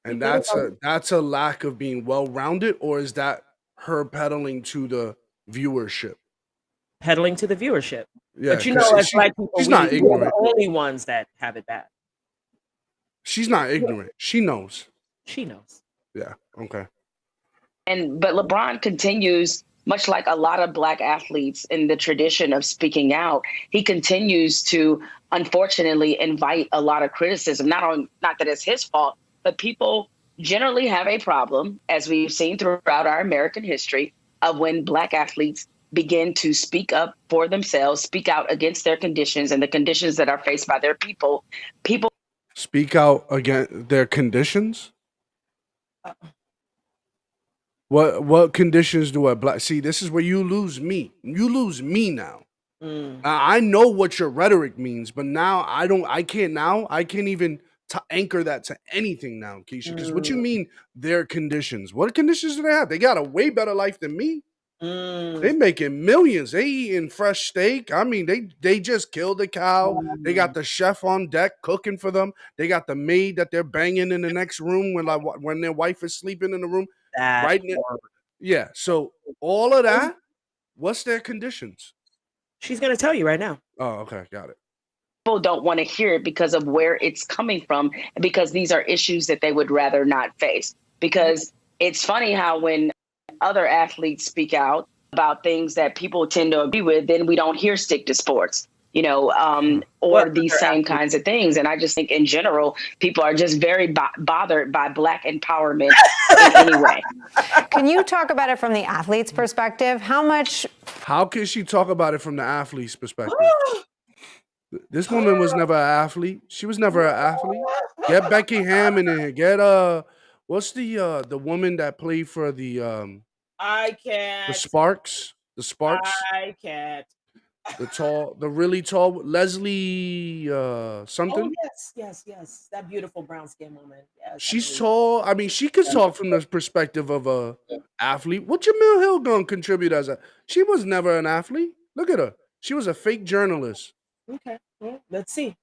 And that's a lack of being well-rounded, or is that her peddling to the viewership? Peddling to the viewership. Yeah, but you know, as black people, she's not ignorant. We're the only ones that have it bad. She's not ignorant. She knows. She knows. Yeah. Okay. But LeBron continues, much like a lot of black athletes in the tradition of speaking out, he continues to, unfortunately, invite a lot of criticism. Not that it's his fault, but people generally have a problem, as we've seen throughout our American history, of when black athletes begin to speak up for themselves, speak out against their conditions and the conditions that are faced by their people. People speak out against their conditions. What conditions do a black see? This is where you lose me. You lose me now. I know what your rhetoric means, but now I can't even anchor that to anything now, Keisha. Because what you mean their conditions? What conditions do they have? They got a way better life than me. They making millions. They eating fresh steak. I mean, they just killed a cow. They got the chef on deck cooking for them. They got the maid that they're banging in the next room when their wife is sleeping in the room. Right now. Yeah. So all of that, what's their conditions? She's gonna tell you right now. Oh, okay, got it. People don't want to hear it because of where it's coming from, because these are issues that they would rather not face. Because it's funny how when other athletes speak out about things that people tend to agree with, then we don't hear stick to sports, or these same kinds of things. And I just think in general, people are just very bothered by black empowerment in any way. Can you talk about it from the athlete's perspective? How can she talk about it from the athlete's perspective? This woman was never an athlete. She was never an athlete. Get Becky Hammond in here. Get what's the woman that played for the I can't. The Sparks. The Sparks. I can't. The really tall Leslie Oh something. yes. That beautiful brown skin woman. Yes. She's tall. I mean, she could talk from the perspective of a athlete. What Jamil Hill gonna contribute as a? She was never an athlete. Look at her. She was a fake journalist. Okay. Well, let's see.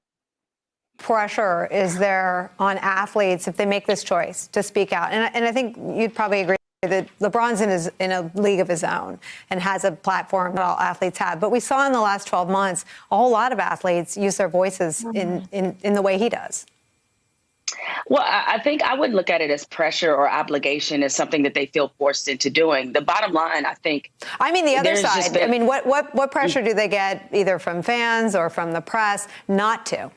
Pressure is there on athletes if they make this choice to speak out? And I think you'd probably agree that LeBron's in a league of his own and has a platform that all athletes have. But we saw in the last 12 months a whole lot of athletes use their voices in the way he does. Well, I think I wouldn't look at it as pressure or obligation as something that they feel forced into doing. The bottom line, I think. I mean, the other side. I mean, what pressure do they get either from fans or from the press not to?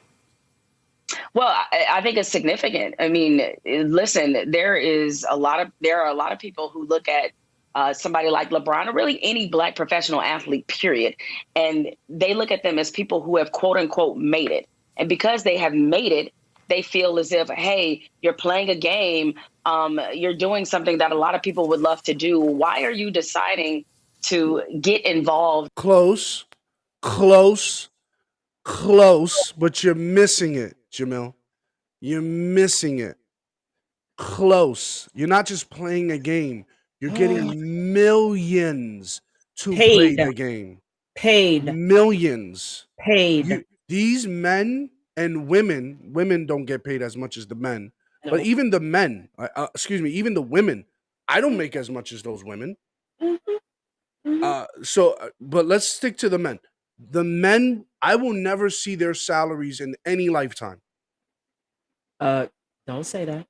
Well, I think it's significant. I mean, listen, there are a lot of people who look at somebody like LeBron or really any Black professional athlete, period. And they look at them as people who have, quote unquote, made it. And because they have made it, they feel as if, hey, you're playing a game. You're doing something that a lot of people would love to do. Why are you deciding to get involved? Close, but you're missing it, Jamil. You're missing it. Close. You're not just playing a game. You're getting millions to play the game. Paid. Millions. Paid. These men and women don't get paid as much as the men. No. But even the men, even the women, I don't make as much as those women. But let's stick to the men. The men, I will never see their salaries in any lifetime. Don't say that.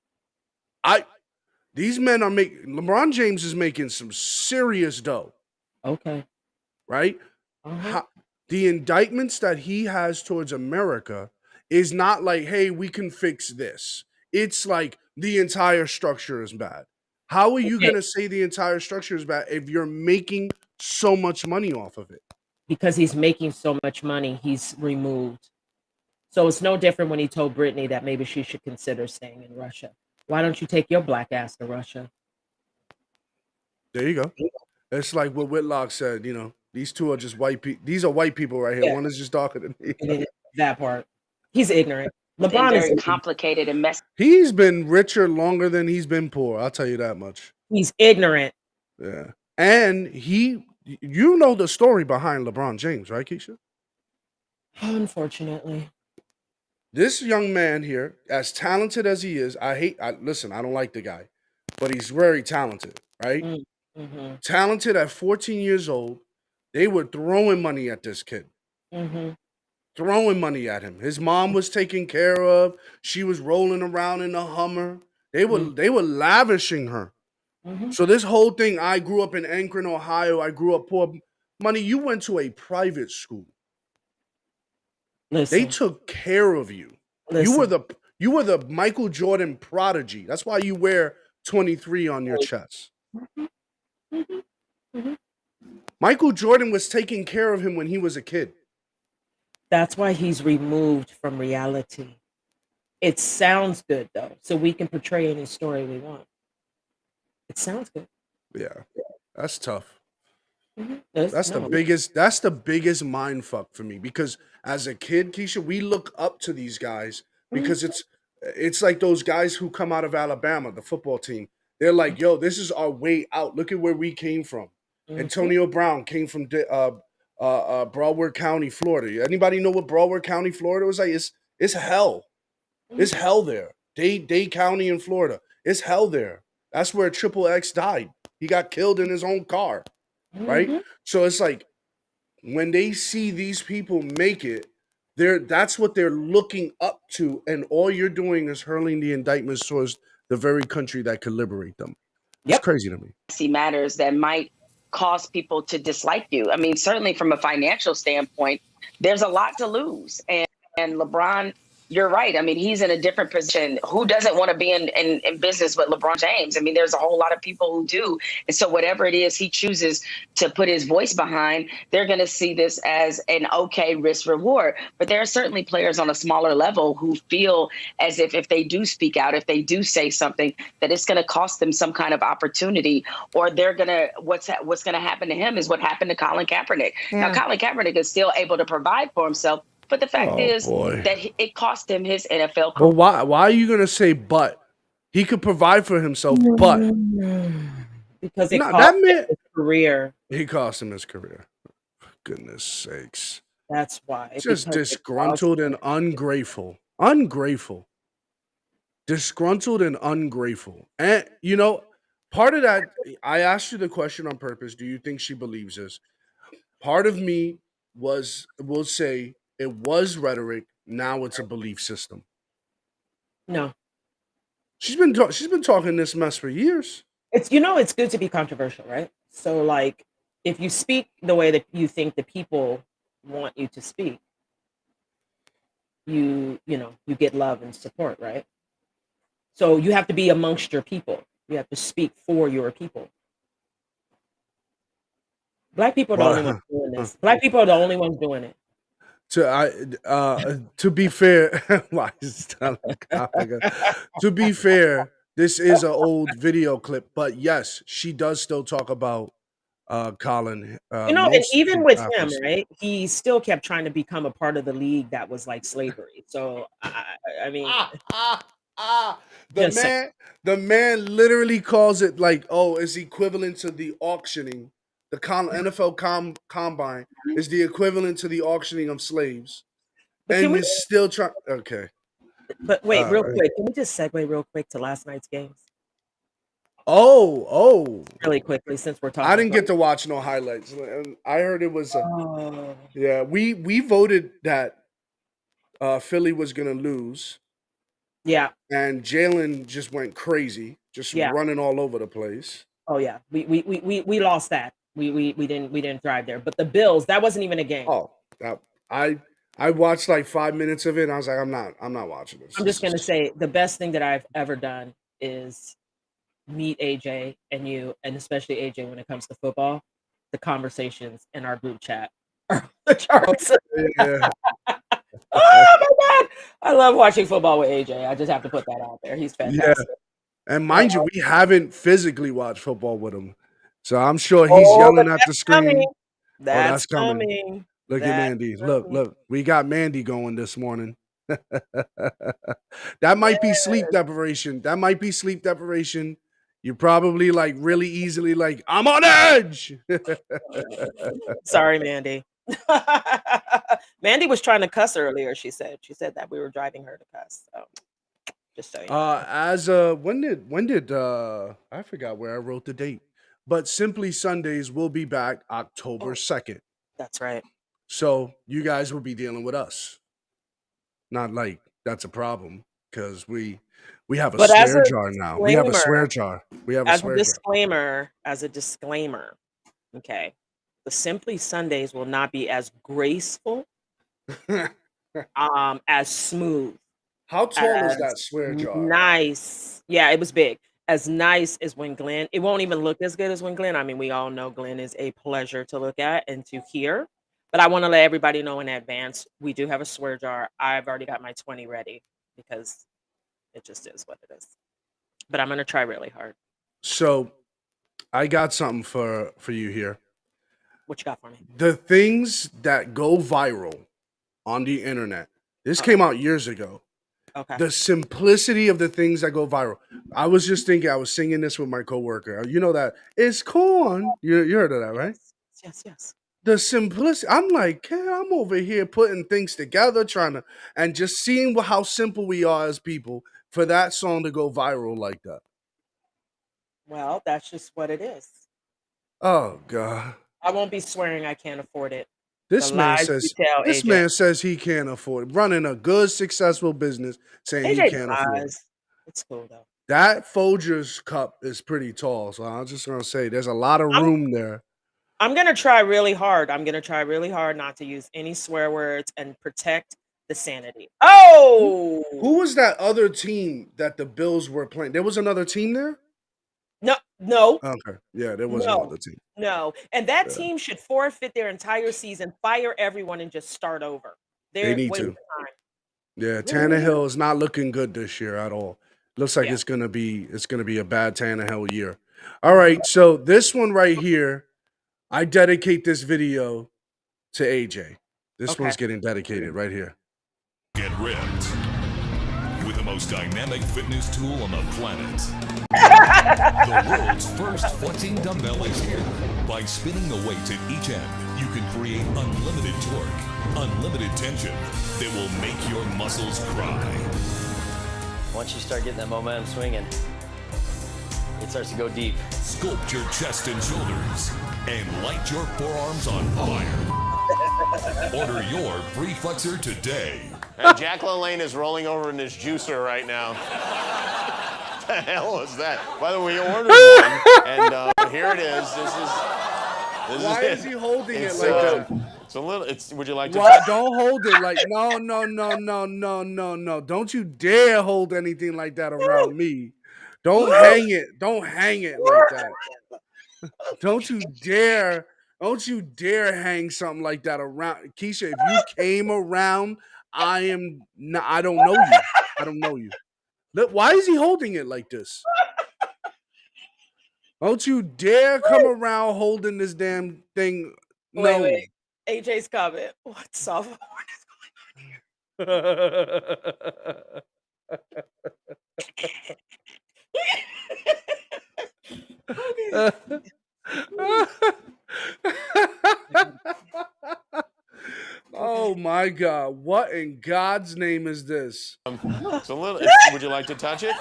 These men are making. LeBron James is making some serious dough. Okay. Right? The indictments that he has towards America is not like, hey, we can fix this. It's like the entire structure is bad. How are you going to say the entire structure is bad if you're making so much money off of it? Because he's making so much money, he's removed. So it's no different when he told Brittany that maybe she should consider staying in Russia. Why don't you take your Black ass to Russia? There you go. It's like what Whitlock said, these two are just white people. These are white people right here. Yeah. One is just darker than me. That part. He's ignorant. LeBron is very complicated and messy. He's been richer longer than he's been poor. I'll tell you that much. He's ignorant. Yeah. And you know the story behind LeBron James, right, Keisha? Unfortunately. This young man here, as talented as he is, I don't like the guy, but he's very talented, right? Mm-hmm. Talented at 14 years old. They were throwing money at this kid. Mm-hmm. Throwing money at him. His mom was taken care of. She was rolling around in a Hummer. They were lavishing her. Mm-hmm. So this whole thing, I grew up in Akron, Ohio. I grew up poor. Money, you went to a private school. Listen. They took care of you. Listen. You were the Michael Jordan prodigy. That's why you wear 23 on your chest. Mm-hmm. Mm-hmm. Mm-hmm. Michael Jordan was taking care of him when he was a kid. That's why he's removed from reality. It sounds good, though, so we can portray any story we want. It sounds good. Yeah, that's tough. Mm-hmm. That's the biggest mind fuck for me, because as a kid, Keisha, we look up to these guys because it's like those guys who come out of Alabama, the football team. They're like, yo, this is our way out. Look at where we came from. Mm-hmm. Antonio Brown came from Broward County, Florida. Anybody know what Broward County, Florida was like? It's hell. It's hell there. Dade County in Florida. It's hell there. That's where Triple X died. He got killed in his own car. Right? Mm-hmm. So it's like when they see these people make it, that's what they're looking up to, and all you're doing is hurling the indictments towards the very country that could liberate them. It's crazy to me. See matters that might cause people to dislike you. I mean, certainly from a financial standpoint, there's a lot to lose. And LeBron, you're right. I mean, he's in a different position. Who doesn't want to be in business with LeBron James? I mean, there's a whole lot of people who do. And so whatever it is he chooses to put his voice behind, they're going to see this as an okay risk reward. But there are certainly players on a smaller level who feel as if they do speak out, if they do say something, that it's going to cost them some kind of opportunity, or they're going to, what's going to happen to him is what happened to Colin Kaepernick. Yeah. Now, Colin Kaepernick is still able to provide for himself, but the fact is boy. that it cost him his NFL Well, career. why are you gonna say but? He could provide for himself, but Because it no, cost that him man his career. he cost him his career. For goodness sakes. That's why. Just Because it disgruntled cost and him. ungrateful. Ungrateful. Disgruntled and ungrateful. And you know, part of that, I asked you the question on purpose. Do you think she believes this? Part of me will say it was rhetoric. Now it's a belief system. No. She's been talking this mess for years. It's it's good to be controversial, right? So like if you speak the way that you think the people want you to speak, you get love and support, right? So you have to be amongst your people. You have to speak for your people. Black people are the only ones Well, doing this. Black people are the only ones doing it. to be fair, why is that like to be fair, this is an old video clip, but yes, she does still talk about Colin. And Most even with after him, right? He still kept trying to become a part of the league that was like slavery. So I mean, the just saying. man, the man literally calls it like, oh, it's equivalent to the auctioning. The NFL combine is the equivalent to the auctioning of slaves, But can and we? is still trying. Okay, But wait, all real right. quick. Can we just segue real quick to last night's games, Oh, really quickly, since we're I talking didn't about. get to watch no highlights. I heard it was a Oh, yeah. We voted that Philly was gonna lose, yeah, and Jalen just went crazy, just yeah. running all over the place. Oh, yeah. We lost that. We didn't thrive there. But the Bills, that wasn't even a game. Oh, that, I watched like 5 minutes of it. And I was like, I'm not watching this. I'm This just gonna is say the best thing that I've ever done is meet AJ and you, and especially AJ when it comes to football. The conversations in our group chat are the charts. yeah. Oh my god, I love watching football with AJ. I just have to put that out there. He's Yeah. fantastic. And mind you, we haven't physically watched football with him, so I'm sure he's Oh, but yelling at the that's coming. screen. Oh, That's that's coming. coming. Look at That's Mandy. coming. Look. We got Mandy going this morning. That might be sleep deprivation. That might be sleep deprivation. You're probably like really easily like, I'm on edge. Sorry, Mandy. Mandy was trying to cuss earlier. She said that we were driving her to cuss. So just so you know. As when did I forgot where I wrote the date, but Simply Sundays will be back October 2nd. That's right. So you guys will be dealing with us. Not like that's a problem because we have a But as swear a jar now. We have a swear disclaimer, jar. We have a swear as a disclaimer, okay, the Simply Sundays will not be as graceful, jar. as smooth, How tall is as that swear jar? nice. Yeah, it was big. As nice as when Glenn. It won't even look as good as when Glenn. I mean, we all know Glenn is a pleasure to look at and to hear. But I want to let everybody know in advance, we do have a swear jar. I've already got my 20 ready because it just is what it is. But I'm gonna try really hard. So I got something for you here. What you got for me? The things that go viral on the internet. This came out years ago. Okay. The simplicity of the things that go viral. I was just thinking, I was singing this with my coworker. You know that it's corn. You heard of that, right? Yes. The simplicity. I'm like, I'm over here putting things together, trying to, and just seeing how simple we are as people for that song to go viral like that. Well, that's just what it is. Oh God. I won't be swearing I can't afford it. This The man lies you says tell, this AJ. man says he can't afford it. Running a good, successful business, saying he AJ can't afford it. lies. It's cool though. That Folgers cup is pretty tall, so I'm just gonna say there's a lot of room there. I'm gonna try really hard. I'm gonna try really hard not to use any swear words and protect the sanity. Oh, Who was that other team that the Bills were playing? There was another team there? no. Okay. Yeah, there was no other team. No. And that Yeah. team should forfeit their entire season, fire everyone, and just start over. They need to. Yeah, Tannehill is not looking good this year at all. Looks like it's gonna be a bad Tannehill year. All right, so this one right here, I dedicate this video to AJ. This one's getting dedicated right here. Get ripped with the most dynamic fitness tool on the planet. The world's first flexing dumbbell is here. By spinning the weights at each end, you can create unlimited torque, unlimited tension that will make your muscles cry. Once you start getting that momentum swinging, it starts to go deep. Sculpt your chest and shoulders and light your forearms on fire. Order your free flexor today. And Jack LaLanne is rolling over in his juicer right now. What the hell was that? By the way, we ordered one, and here it is. Why is he holding it like that? It's a little. Would you like to? What? Don't hold it like no. Don't you dare hold anything like that around me. Don't hang it. Don't hang it like that. Don't you dare hang something like that around. Keisha, if you came around, I don't know you. I don't know you. Look, why is he holding it like this? Don't you dare come around holding this damn thing. No. Wait. AJ's comment. What soft porn is going on? Oh my God! What in God's name is this? It's a little. Would you like to touch it?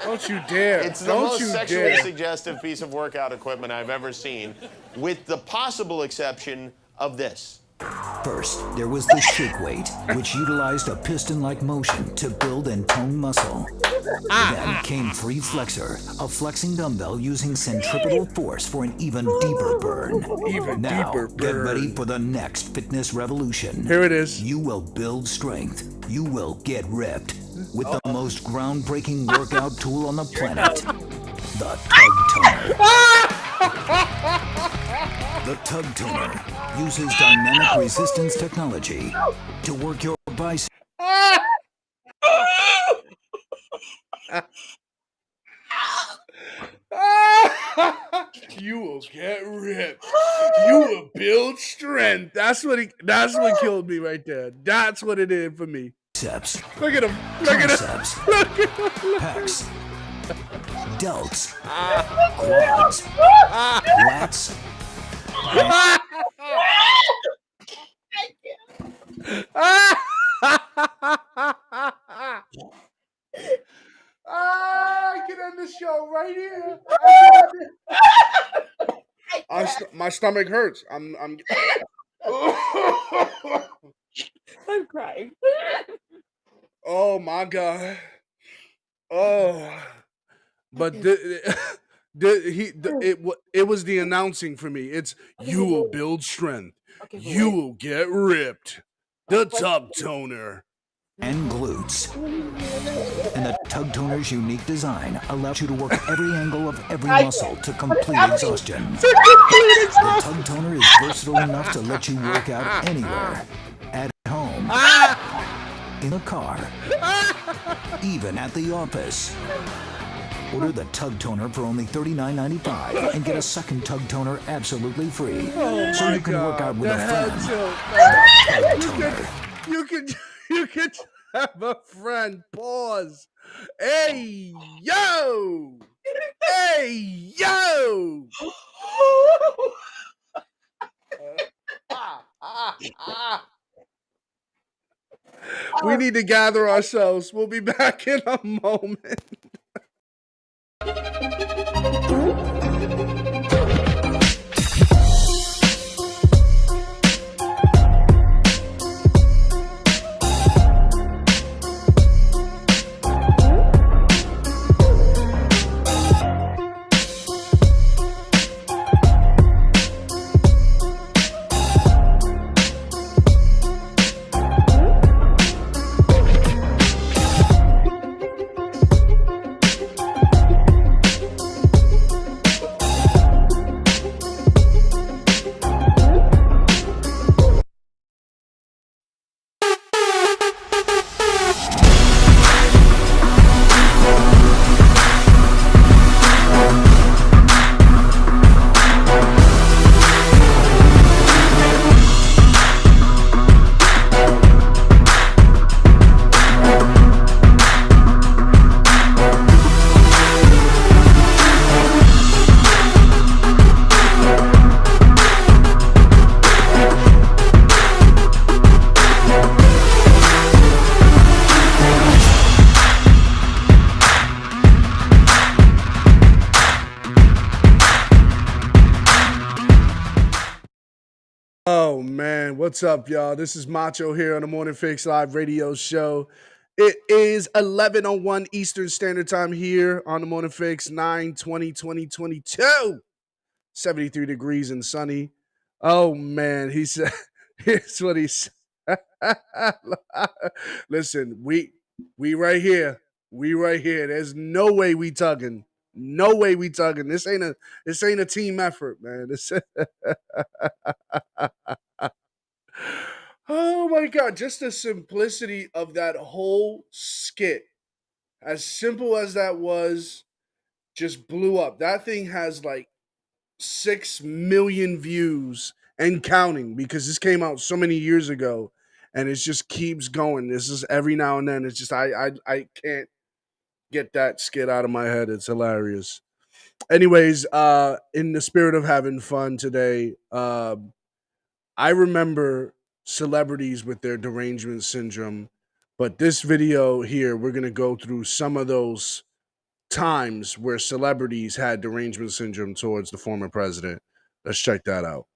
Don't you dare! It's the most sexually suggestive piece of workout equipment I've ever seen, with the possible exception of this. First, there was the shake weight, which utilized a piston-like motion to build and tone muscle. Then came Free Flexor, a flexing dumbbell using centripetal force for an even deeper burn. Get ready for the next fitness revolution. Here it is. You will build strength. You will get ripped with the most groundbreaking workout tool on the planet, the Tug Toner. The Tug Toner uses dynamic resistance technology to work your biceps. You will get ripped. You will build strength. That's what killed me right there. That's what it did for me. Look at him. Look at him. Look at him. Pecs. Delts. Quads. Lats. I can end the show right here. My stomach hurts. I'm crying. Oh my God. Oh, but it was the announcing for me. It's you will build strength. You will get ripped. The Tug Toner. And glutes. And the Tug Toner's unique design allows you to work every angle of every muscle to complete exhaustion. The Tug Toner is versatile enough to let you work out anywhere. At home. In a car. Even at the office. Order the Tug Toner for only $39.95 and get a second Tug Toner absolutely free. So you can work out with a friend. You can have a friend. Pause. Hey, yo! Hey, yo! We need to gather ourselves. We'll be back in a moment. man. What's up, y'all? This is Macho here on the Morning Fix Live radio show. It is 11:01 Eastern Standard Time here on the Morning Fix, 9/20/2022. 73 degrees and sunny. Oh, man. He said, here's what he said. Listen, we right here. We right here. There's no way we tugging. No way we tugging. This ain't a team effort, man. Oh my God, just the simplicity of that whole skit. As simple as that was, just blew up. That thing has like 6 million views and counting because this came out so many years ago and it just keeps going. This is every now and then. It's just I can't get that skit out of my head. It's hilarious. Anyways, in the spirit of having fun today, I remember celebrities with their derangement syndrome, but this video here, we're going to go through some of those times where celebrities had derangement syndrome towards the former president. Let's check that out.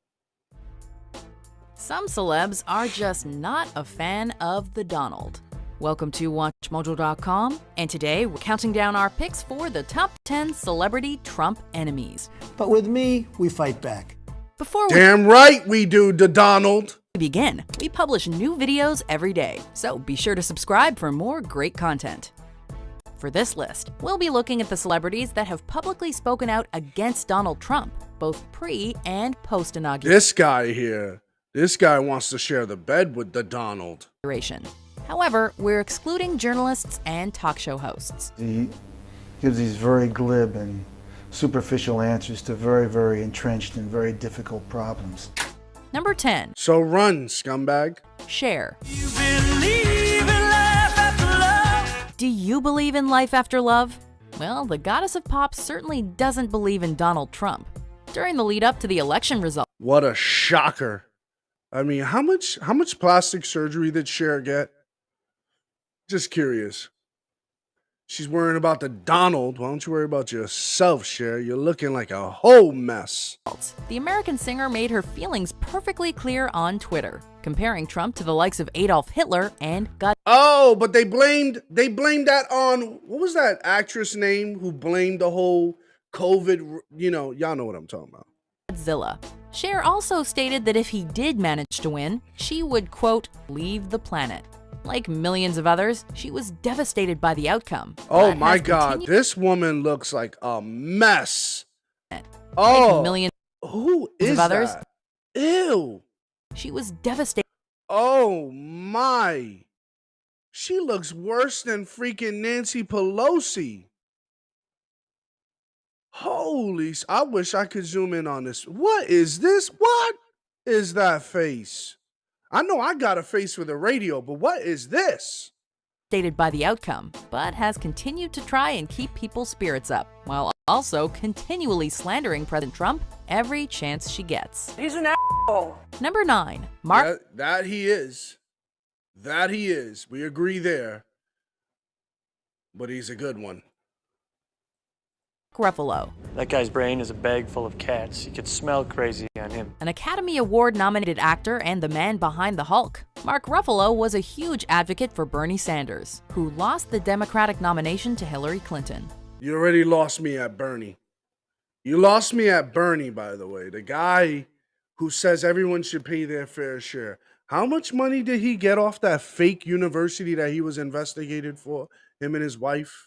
Some celebs are just not a fan of the Donald. Welcome to WatchMojo.com, and today we're counting down our picks for the top 10 celebrity Trump enemies. But with me, we fight back. Before Damn right we do, the Donald. Begin, we publish new videos every day, so be sure to subscribe for more great content. For this list, we'll be looking at the celebrities that have publicly spoken out against Donald Trump, both pre- and post-inauguration. This guy here, this guy wants to share the bed with the Donald. However, we're excluding journalists and talk show hosts. He gives these very glib and superficial answers to very, very entrenched and very difficult problems. Number 10. So run, scumbag. Cher. Do you believe in life after love? Well, the goddess of pop certainly doesn't believe in Donald Trump. During the lead up to the election results. What a shocker. I mean, how much plastic surgery did Cher get? Just curious. She's worrying about the Donald. Why don't you worry about yourself, Cher? You're looking like a whole mess. The American singer made her feelings perfectly clear on Twitter, comparing Trump to the likes of Adolf Hitler and Oh, but they blamed that on, what was that actress name who blamed the whole COVID, y'all know what I'm talking about. Godzilla. Cher also stated that if he did manage to win, she would, quote, leave the planet. Like millions of others, she was devastated by the outcome. Oh my God, this woman looks like a mess. Oh, like millions who is of others? That? Ew. She was devastated. Oh my. She looks worse than freaking Nancy Pelosi. Holy, I wish I could zoom in on this. What is this? What is that face? I know I got a face for the radio, but what is this? Stated by the outcome, but has continued to try and keep people's spirits up, while also continually slandering President Trump every chance she gets. He's an asshole. Number 9, Mark. That he is. That he is. We agree there. But he's a good one. Ruffalo. That guy's brain is a bag full of cats. You could smell crazy on him. An Academy Award-nominated actor and the man behind the Hulk, Mark Ruffalo was a huge advocate for Bernie Sanders, who lost the Democratic nomination to Hillary Clinton. You already lost me at Bernie. You lost me at Bernie, by the way. The guy who says everyone should pay their fair share. How much money did he get off that fake university that he was investigated for, him and his wife?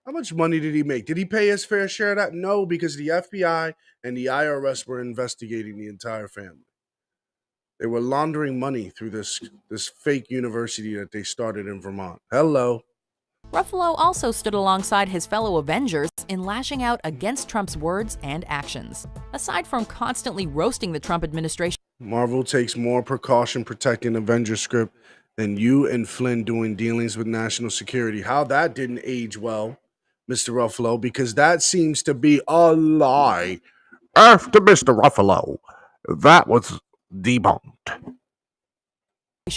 How much money did he make? Did he pay his fair share of that? No, because the FBI and the IRS were investigating the entire family. They were laundering money through this fake university that they started in Vermont. Hello. Ruffalo also stood alongside his fellow Avengers in lashing out against Trump's words and actions. Aside from constantly roasting the Trump administration, Marvel takes more precaution protecting Avengers script than you and Flynn doing dealings with national security. How that didn't age well, Mr. Ruffalo, because that seems to be a lie. After Mr. Ruffalo, that was debunked.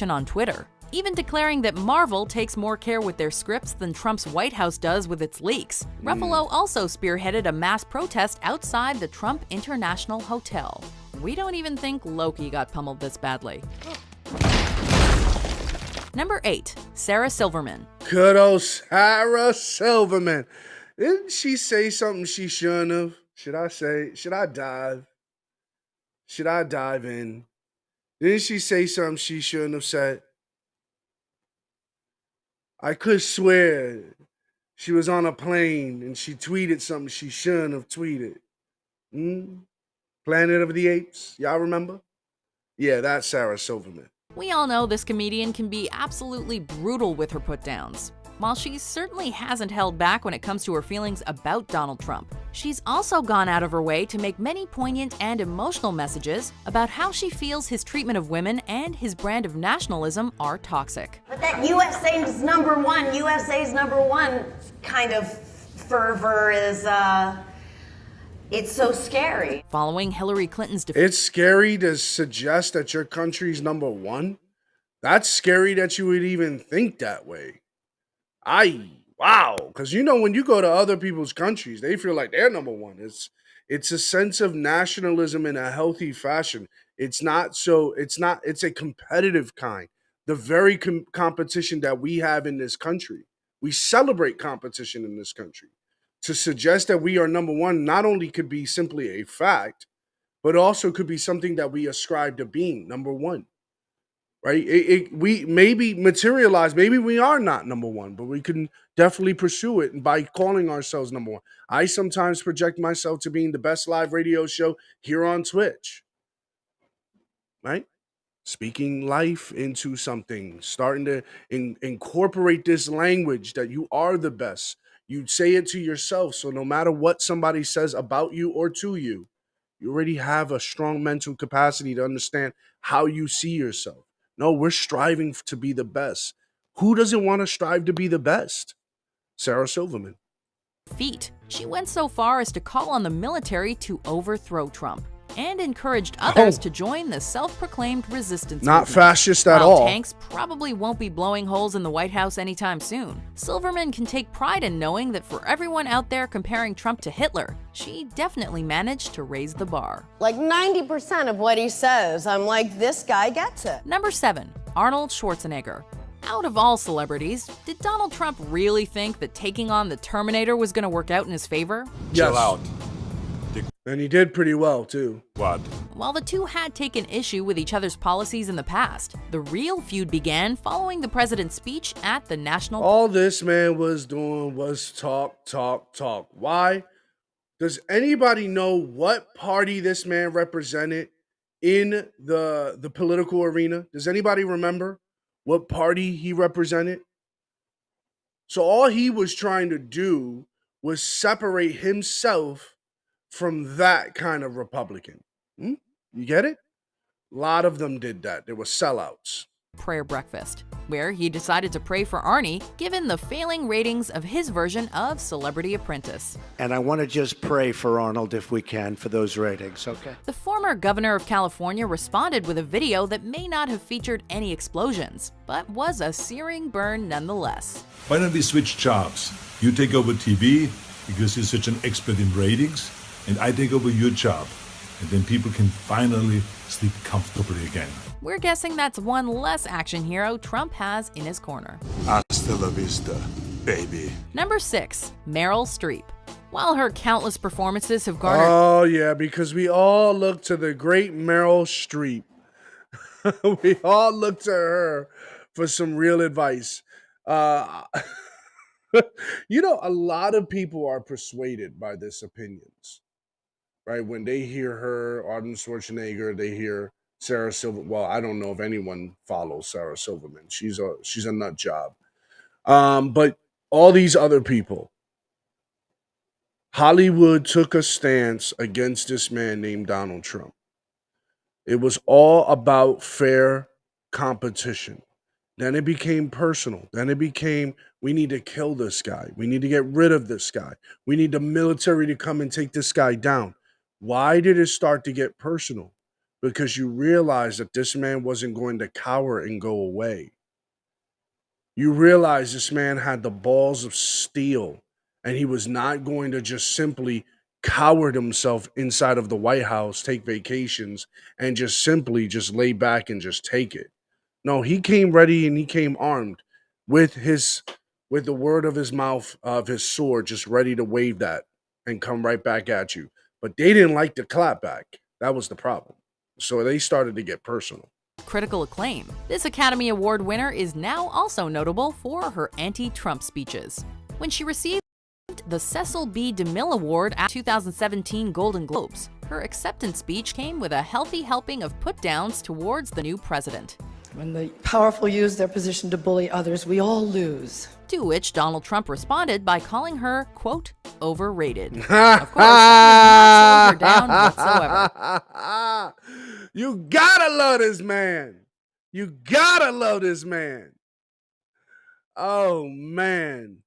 On Twitter, even declaring that Marvel takes more care with their scripts than Trump's White House does with its leaks. Ruffalo also spearheaded a mass protest outside the Trump International Hotel. We don't even think Loki got pummeled this badly. Number 8, Sarah Silverman. Good old Sarah Silverman. Didn't she say something she shouldn't have? Should I dive? Should I dive in? Didn't she say something she shouldn't have said? I could swear she was on a plane and she tweeted something she shouldn't have tweeted. Planet of the Apes, y'all remember? Yeah, that's Sarah Silverman. We all know this comedian can be absolutely brutal with her put-downs. While she certainly hasn't held back when it comes to her feelings about Donald Trump, she's also gone out of her way to make many poignant and emotional messages about how she feels his treatment of women and his brand of nationalism are toxic. But that USA's number one kind of fervor is, it's so scary. Following Hillary Clinton's It's scary to suggest that your country's number one. That's scary that you would even think that way. Wow. Because when you go to other people's countries, they feel like they're number one. It's a sense of nationalism in a healthy fashion. It's a competitive kind. The very competition that we have in this country. We celebrate competition in this country. To suggest that we are number one not only could be simply a fact, but also could be something that we ascribe to being number one. Right? We maybe materialize. Maybe we are not number one, but we can definitely pursue it by calling ourselves number one. I sometimes project myself to being the best live radio show here on Twitch. Right? Speaking life into something, starting to incorporate this language that you are the best. You say it to yourself, so no matter what somebody says about you or to you, you already have a strong mental capacity to understand how you see yourself. No, we're striving to be the best. Who doesn't want to strive to be the best? Sarah Silverman. feet. She went so far as to call on the military to overthrow Trump and encouraged others to join the self-proclaimed resistance Not movement. fascist at While all. tanks probably won't be blowing holes in the White House anytime soon, Silverman can take pride in knowing that for everyone out there comparing Trump to Hitler, she definitely managed to raise the bar. Like 90% of what he says, I'm like, this guy gets it. Number 7, Arnold Schwarzenegger. Out of all celebrities, did Donald Trump really think that taking on the Terminator was going to work out in his favor? Chill out. And he did pretty well, too. What? While the two had taken issue with each other's policies in the past, the real feud began following the president's speech at the National... All this man was doing was talk, talk, talk. Why? Does anybody know what party this man represented in the political arena? Does anybody remember what party he represented? So all he was trying to do was separate himself from that kind of Republican. You get it? A lot of them did that. They were sellouts. Prayer breakfast, where he decided to pray for Arnie, given the failing ratings of his version of Celebrity Apprentice. And I want to just pray for Arnold, if we can, for those ratings, okay? The former governor of California responded with a video that may not have featured any explosions, but was a searing burn nonetheless. Why don't we switch jobs? You take over TV because you're such an expert in ratings, and I take over your job. And then people can finally sleep comfortably again. We're guessing that's one less action hero Trump has in his corner. Hasta la vista, baby. Number 6, Meryl Streep. While her countless performances have garnered... Oh, yeah, because we all look to the great Meryl Streep. We all look to her for some real advice. A lot of people are persuaded by this opinions, right? When they hear her, Arnold Schwarzenegger, they hear Sarah Silverman. Well, I don't know if anyone follows Sarah Silverman. She's a nut job. But all these other people, Hollywood took a stance against this man named Donald Trump. It was all about fair competition. Then it became personal. Then it became, we need to kill this guy. We need to get rid of this guy. We need the military to come and take this guy down. Why did it start to get personal? Because you realize that this man wasn't going to cower and go away. You realize this man had the balls of steel, and he was not going to just simply cowered himself inside of the White House, take vacations, and just simply just lay back and just take it. No, he came ready and he came armed with with the word of his mouth of his sword, just ready to wave that and come right back at you. But they didn't like the clap back. That was the problem. So they started to get personal. Critical acclaim. This Academy Award winner is now also notable for her anti-Trump speeches. When she received the Cecil B. DeMille Award at 2017 Golden Globes, her acceptance speech came with a healthy helping of put-downs towards the new president. When the powerful use their position to bully others, we all lose. To which Donald Trump responded by calling her, quote, overrated. Of course, that did not slow her down whatsoever. You gotta love this man. You gotta love this man. Oh, man.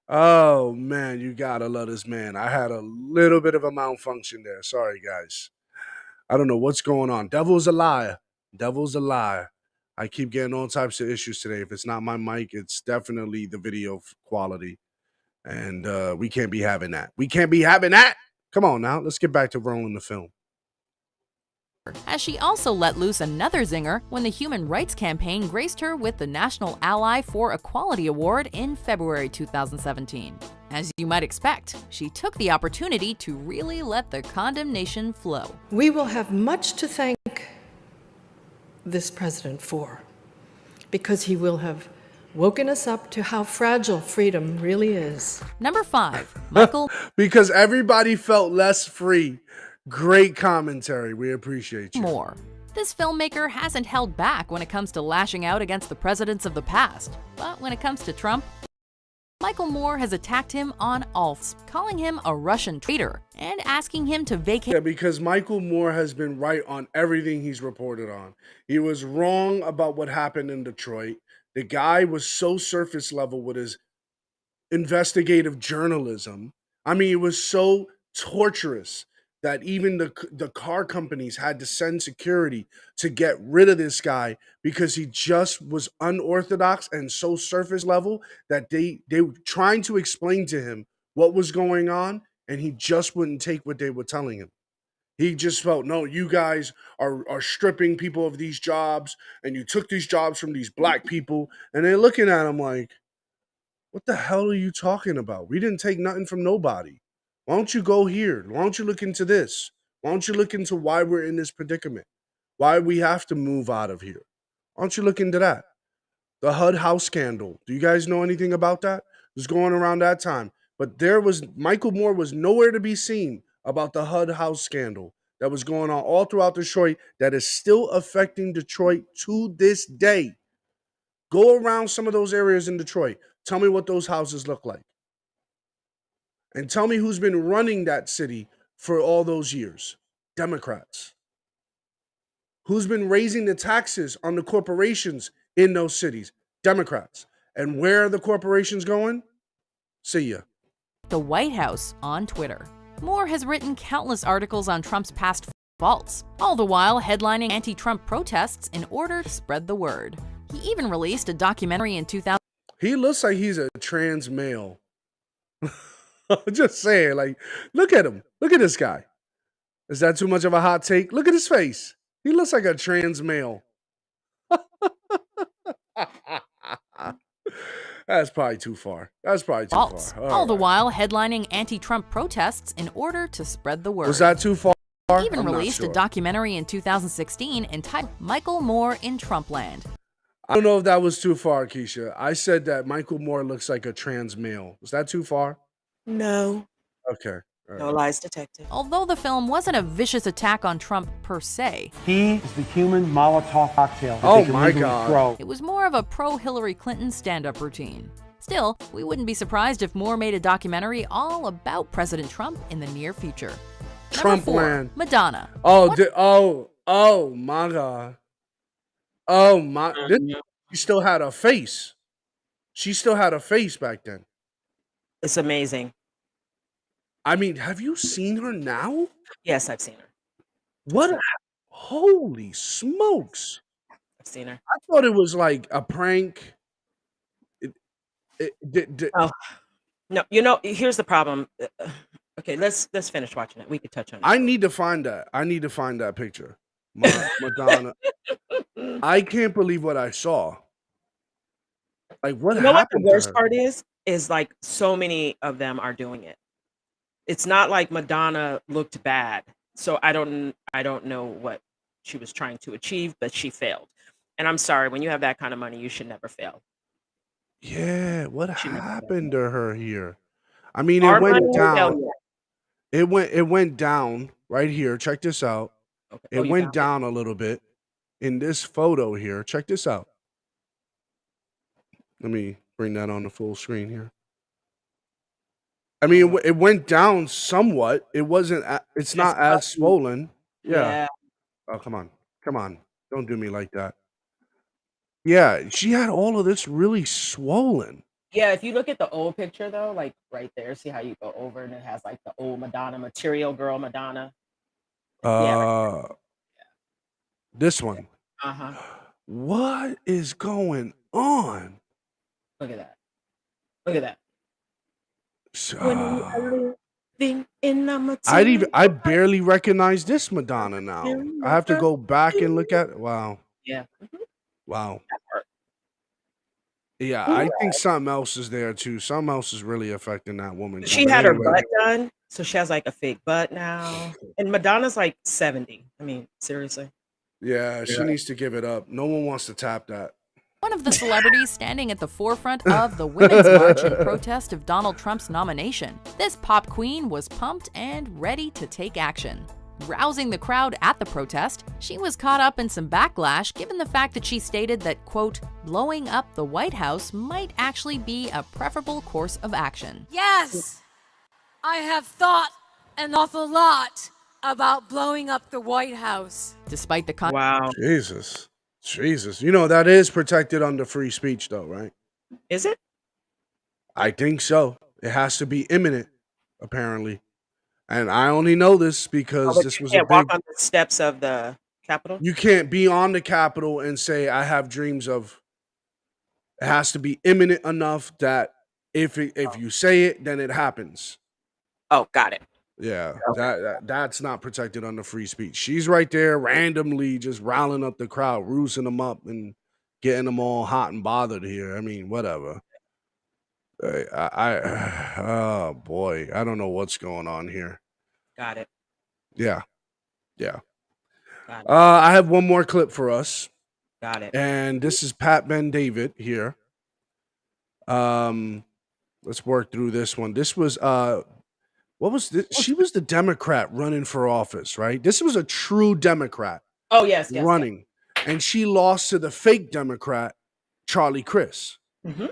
Oh, man, you gotta love this man. I had a little bit of a malfunction there. Sorry, guys. I don't know what's going on. Devil's a liar. Devil's a liar. I keep getting all types of issues today. If it's not my mic, it's definitely the video quality. And we can't be having that. We can't be having that. Come on now. Let's get back to rolling the film. As she also let loose another zinger when the Human Rights Campaign graced her with the National Ally for Equality Award in February 2017. As you might expect, she took the opportunity to really let the condemnation flow. We will have much to thank this president for, because he will have woken us up to how fragile freedom really is. Number 5, Michael. Because everybody felt less free. Great commentary. We appreciate you. Moore. This filmmaker hasn't held back when it comes to lashing out against the presidents of the past. But when it comes to Trump, Michael Moore has attacked him on all, calling him a Russian traitor and asking him to vacate. Yeah, because Michael Moore has been right on everything he's reported on. He was wrong about what happened in Detroit. The guy was so surface level with his investigative journalism. I mean, it was so torturous that even the car companies had to send security to get rid of this guy because he just was unorthodox and so surface level that they were trying to explain to him what was going on, and he just wouldn't take what they were telling him. He just felt, no, you guys are stripping people of these jobs, and you took these jobs from these black people, and they're looking at him like, what the hell are you talking about? We didn't take nothing from nobody. Why don't you go here? Why don't you look into this? Why don't you look into why we're in this predicament? Why we have to move out of here? Why don't you look into that? The HUD house scandal. Do you guys know anything about that? It was going around that time. But Michael Moore was nowhere to be seen about the HUD house scandal that was going on all throughout Detroit that is still affecting Detroit to this day. Go around some of those areas in Detroit. Tell me what those houses look like. And tell me who's been running that city for all those years. Democrats. Who's been raising the taxes on the corporations in those cities? Democrats. And where are the corporations going? See ya. The White House on Twitter. Moore has written countless articles on Trump's past faults, all the while headlining anti-Trump protests in order to spread the word. He even released a documentary in 2000. He looks like he's a trans male. Just saying, like, look at him. Look at this guy. Is that too much of a hot take? Look at his face. He looks like a trans male. That's probably too far. That's probably too far. All the while headlining anti-Trump protests in order to spread the word. Was that too far? He even released a documentary in 2016 entitled Michael Moore in Trumpland. I don't know if that was too far, Keisha. I said that Michael Moore looks like a trans male. Was that too far? No. Okay. All No right. lies detected. Although the film wasn't a vicious attack on Trump per se, He is the human Molotov cocktail. that Oh they can my legally God. throw. it was more of a pro-Hillary Clinton stand-up routine. Still, we wouldn't be surprised if Moore made a documentary all about President Trump in the near future. Number 4, Trumpland. Madonna. Oh my God. Oh my. She still had a face. She still had a face back then. It's amazing. I mean, have you seen her now? Yes, I've seen her. What? Holy smokes. I've seen her. I thought it was like a prank. Oh no, you know, here's the problem. Okay, let's finish watching it. We could touch on it. I need to find that. I need to find that picture. Madonna. I can't believe what I saw. Like, what You know what the happened to worst her? part is? Is like so many of them are doing it. It's not like Madonna looked bad. So I don't know what she was trying to achieve, but she failed. And I'm sorry, when you have that kind of money, you should never fail. Yeah, what Should never fail. happened to her here? I mean, it Our money went will down. fail you. It went down right here. Check this out. Okay. It Oh, you went found it? down a little bit in this photo here. Check this out. Let me bring that on the full screen here. I mean, it went down somewhat. It wasn't. It's not as swollen. Yeah. Yeah. Oh, come on. Come on. Don't do me like that. Yeah, she had all of this really swollen. Yeah, if you look at the old picture though, like right there, see how you go over and it has like the old Madonna, Material Girl Madonna. This one. Uh-huh. What is going on? Look at that. Look at that. So, When we are living in a material I barely recognize this Madonna now. I have to go back and look at. Wow. Yeah. Wow. Yeah, I think something else is there too. Something else is really affecting that woman. She had her butt done, so she has like a fake butt now. And Madonna's like 70. I mean, seriously. Yeah, she needs to give it up. No one wants to tap that. One of the celebrities standing at the forefront of the Women's March in protest of Donald Trump's nomination. This pop queen was pumped and ready to take action. Rousing the crowd at the protest, she was caught up in some backlash given the fact that she stated that, quote, blowing up the White House might actually be a preferable course of action. Yes, I have thought an awful lot about blowing up the White House. Despite the Jesus. You know, that is protected under free speech though, right? Is it? I think so. It has to be imminent, apparently. And I only know this because this was a big... walk on the steps of the Capitol? You can't be on the Capitol and say, I have dreams of... It has to be imminent enough that if you say it, then it happens. Oh, got it. Yeah, that's not protected under free speech. She's right there randomly just riling up the crowd, roosing them up and getting them all hot and bothered here. I mean, whatever. Oh boy, I don't know what's going on here. Got it. Yeah. Got it. I have one more clip for us. Got it. And this is Pat Ben David here. Let's work through this one. This was what was this? She was the Democrat running for office, right? This was a true Democrat. Oh, yes. Running. Yes. And she lost to the fake Democrat, Charlie Crist. Mm-hmm.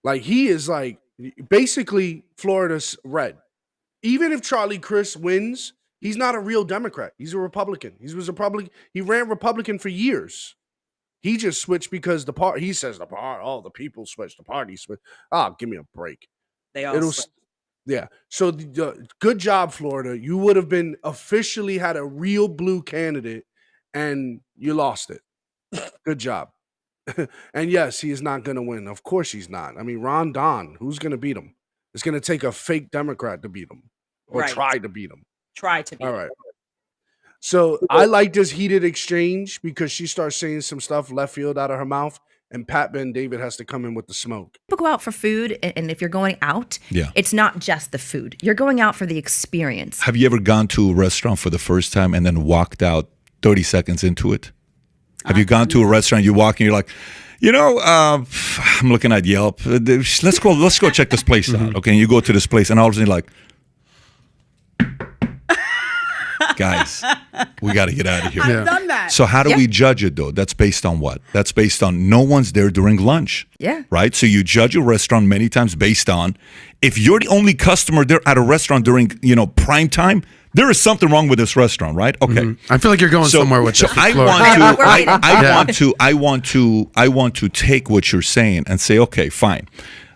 Like, he is like basically Florida's red. Even if Charlie Crist wins, he's not a real Democrat. He's a Republican. He ran Republican for years. He just switched because he says the people switched, the party switched. Oh, give me a break. They all switched. Yeah. So good job, Florida. You would have been officially had a real blue candidate and you lost it. Good job. And yes, he is not going to win. Of course he's not. I mean, Ron Don, who's going to beat him? It's going to take a fake Democrat to beat him or try to beat him. All right. So I like this heated exchange because she starts saying some stuff left field out of her mouth, and Pat Ben David has to come in with the smoke. People go out for food, and if you're going out, yeah, it's not just the food. You're going out for the experience. Have you ever gone to a restaurant for the first time and then walked out 30 seconds into it? Have you gone to a restaurant, you walk and you're like, I'm looking at Yelp. Let's go check this place out. Okay, and you go to this place and all of a sudden you're like, guys, we got to get out of here. I've done that. So how do we judge it though? That's based on what? That's based on no one's there during lunch. Yeah. Right? So you judge a restaurant many times based on if you're the only customer there at a restaurant during, prime time, there is something wrong with this restaurant, right? Okay. I feel like you're going somewhere with this. I want to take what you're saying and say, okay, fine.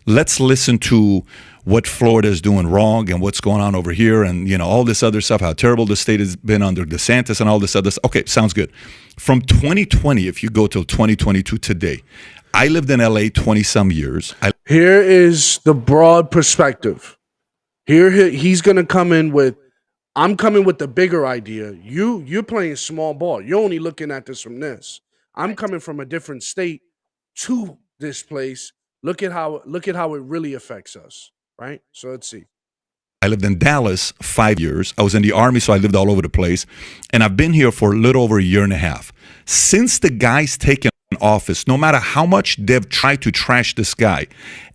Let's listen to what Florida is doing wrong and what's going on over here and, all this other stuff, how terrible the state has been under DeSantis and all this other stuff. Okay, sounds good. From 2020, if you go till 2022 today, I lived in LA 20 some years. Here is the broad perspective. He's gonna come in with, I'm coming with the bigger idea. You're playing small ball. You're only looking at this from this. I'm coming from a different state to this place. Look at how it really affects us, right? So let's see. I lived in Dallas 5 years. I was in the Army, so I lived all over the place. And I've been here for a little over a year and a half. Since the guy's taken office, no matter how much they've tried to trash this guy,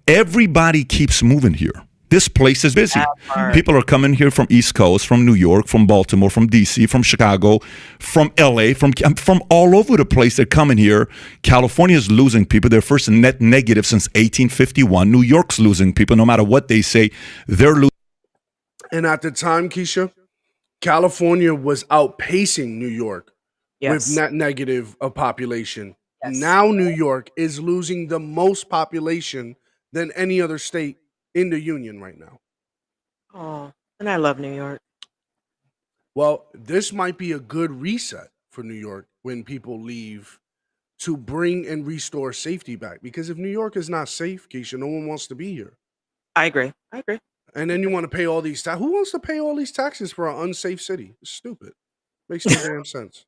everybody keeps moving here. This place is busy. People are coming here from East Coast, from New York, from Baltimore, from DC, from Chicago, from LA, from all over the place. They're coming here. California is losing people. They're first net negative since 1851. New York's losing people. No matter what they say, they're losing. And at the time, Keisha, California was outpacing New York with net negative of population. Now New York is losing the most population than any other state in the union right now. Oh, and I love New York. Well, this might be a good reset for New York when people leave, to bring and restore safety back. Because if New York is not safe, Keisha, no one wants to be here. I agree. And then you want to pay all these taxes. Who wants to pay all these taxes for an unsafe city? It's stupid. Makes no damn sense.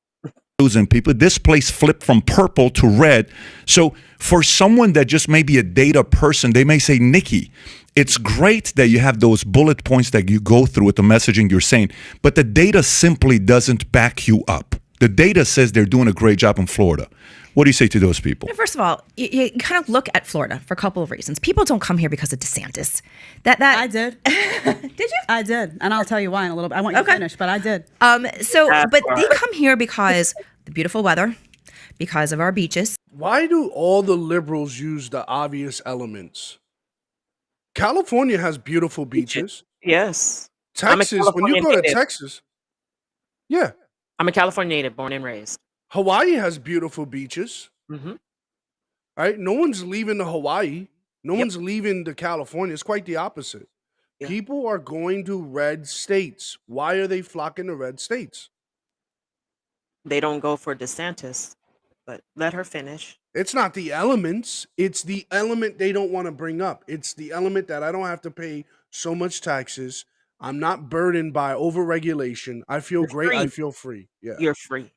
Losing people. This place flipped from purple to red. So for someone that just may be a data person, they may say, Nikki, it's great that you have those bullet points that you go through with the messaging you're saying, but the data simply doesn't back you up. The data says they're doing a great job in Florida. What do you say to those people? First of all, you kind of look at Florida for a couple of reasons. People don't come here because of DeSantis. I did. Did you? I did, and I'll tell you why in a little bit. I want you to finish, but I did. But they come here because the beautiful weather, because of our beaches. Why do all the liberals use the obvious elements? California has beautiful beaches. Yes. Texas, when you go to Texas, yeah. I'm a California native, born and raised. Hawaii has beautiful beaches. Mm-hmm. Right? No one's leaving the Hawaii. No one's leaving the California. It's quite the opposite. Yeah. People are going to red states. Why are they flocking to red states? They don't go for DeSantis, but let her finish. It's not the elements. It's the element they don't want to bring up. It's the element that I don't have to pay so much taxes. I'm not burdened by overregulation. I feel great. I feel free. Yeah. You're free.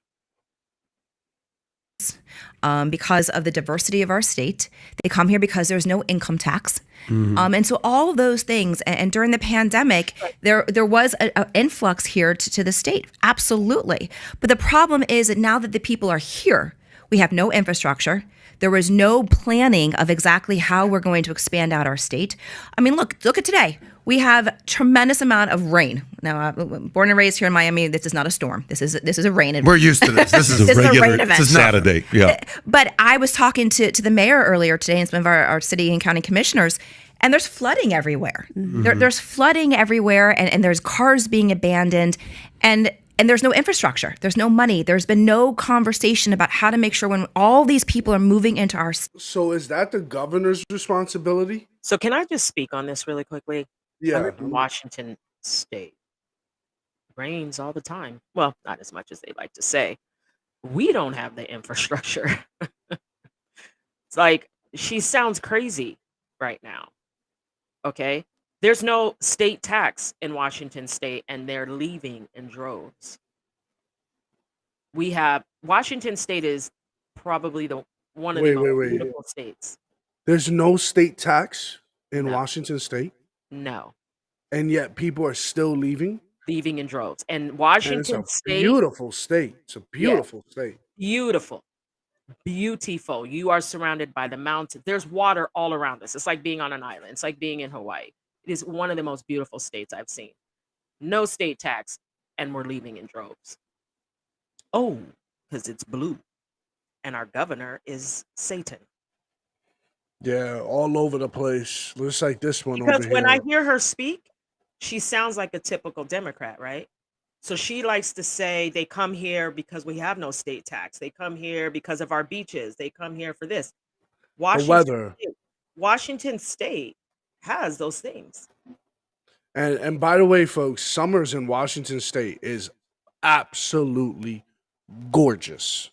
Because of the diversity of our state. They come here because there's no income tax. And so all of those things, and during the pandemic, there was an influx here to the state. Absolutely. But the problem is that now that the people are here, we have no infrastructure. There was no planning of exactly how we're going to expand out our state. I mean, look at today. We have tremendous amount of rain. Now, born and raised here in Miami, this is not a storm. This is a rain. We're used to this. This is a regular rain event. Saturday. Yeah. But I was talking to the mayor earlier today and some of our city and county commissioners, and there's flooding everywhere. There's flooding everywhere, and there's cars being abandoned, and there's no infrastructure. There's no money. There's been no conversation about how to make sure when all these people are moving into our. So is that the governor's responsibility? So can I just speak on this really quickly? Yeah. I live in Washington State. Rains all the time. Well, not as much as they like to say. We don't have the infrastructure. It's like, she sounds crazy right now. Okay? There's no state tax in Washington State, and they're leaving in droves. We have Washington State is probably one of the most beautiful states. There's no state tax in Washington State? No. And yet people are still leaving? Leaving in droves. And Washington State. Beautiful state. It's a beautiful state. Beautiful. Beautiful. You are surrounded by the mountains. There's water all around us. It's like being on an island. It's like being in Hawaii. It is one of the most beautiful states I've seen. No state tax, and we're leaving in droves. Oh, because it's blue. And our governor is Satan. Yeah, all over the place. Looks like this one Because over here. when I hear her speak, she sounds like a typical Democrat, right? So she likes to say they come here because we have no state tax. They come here because of our beaches. They come here for this. weather. Washington State has those things. And by the way, folks, summers in Washington State is absolutely gorgeous.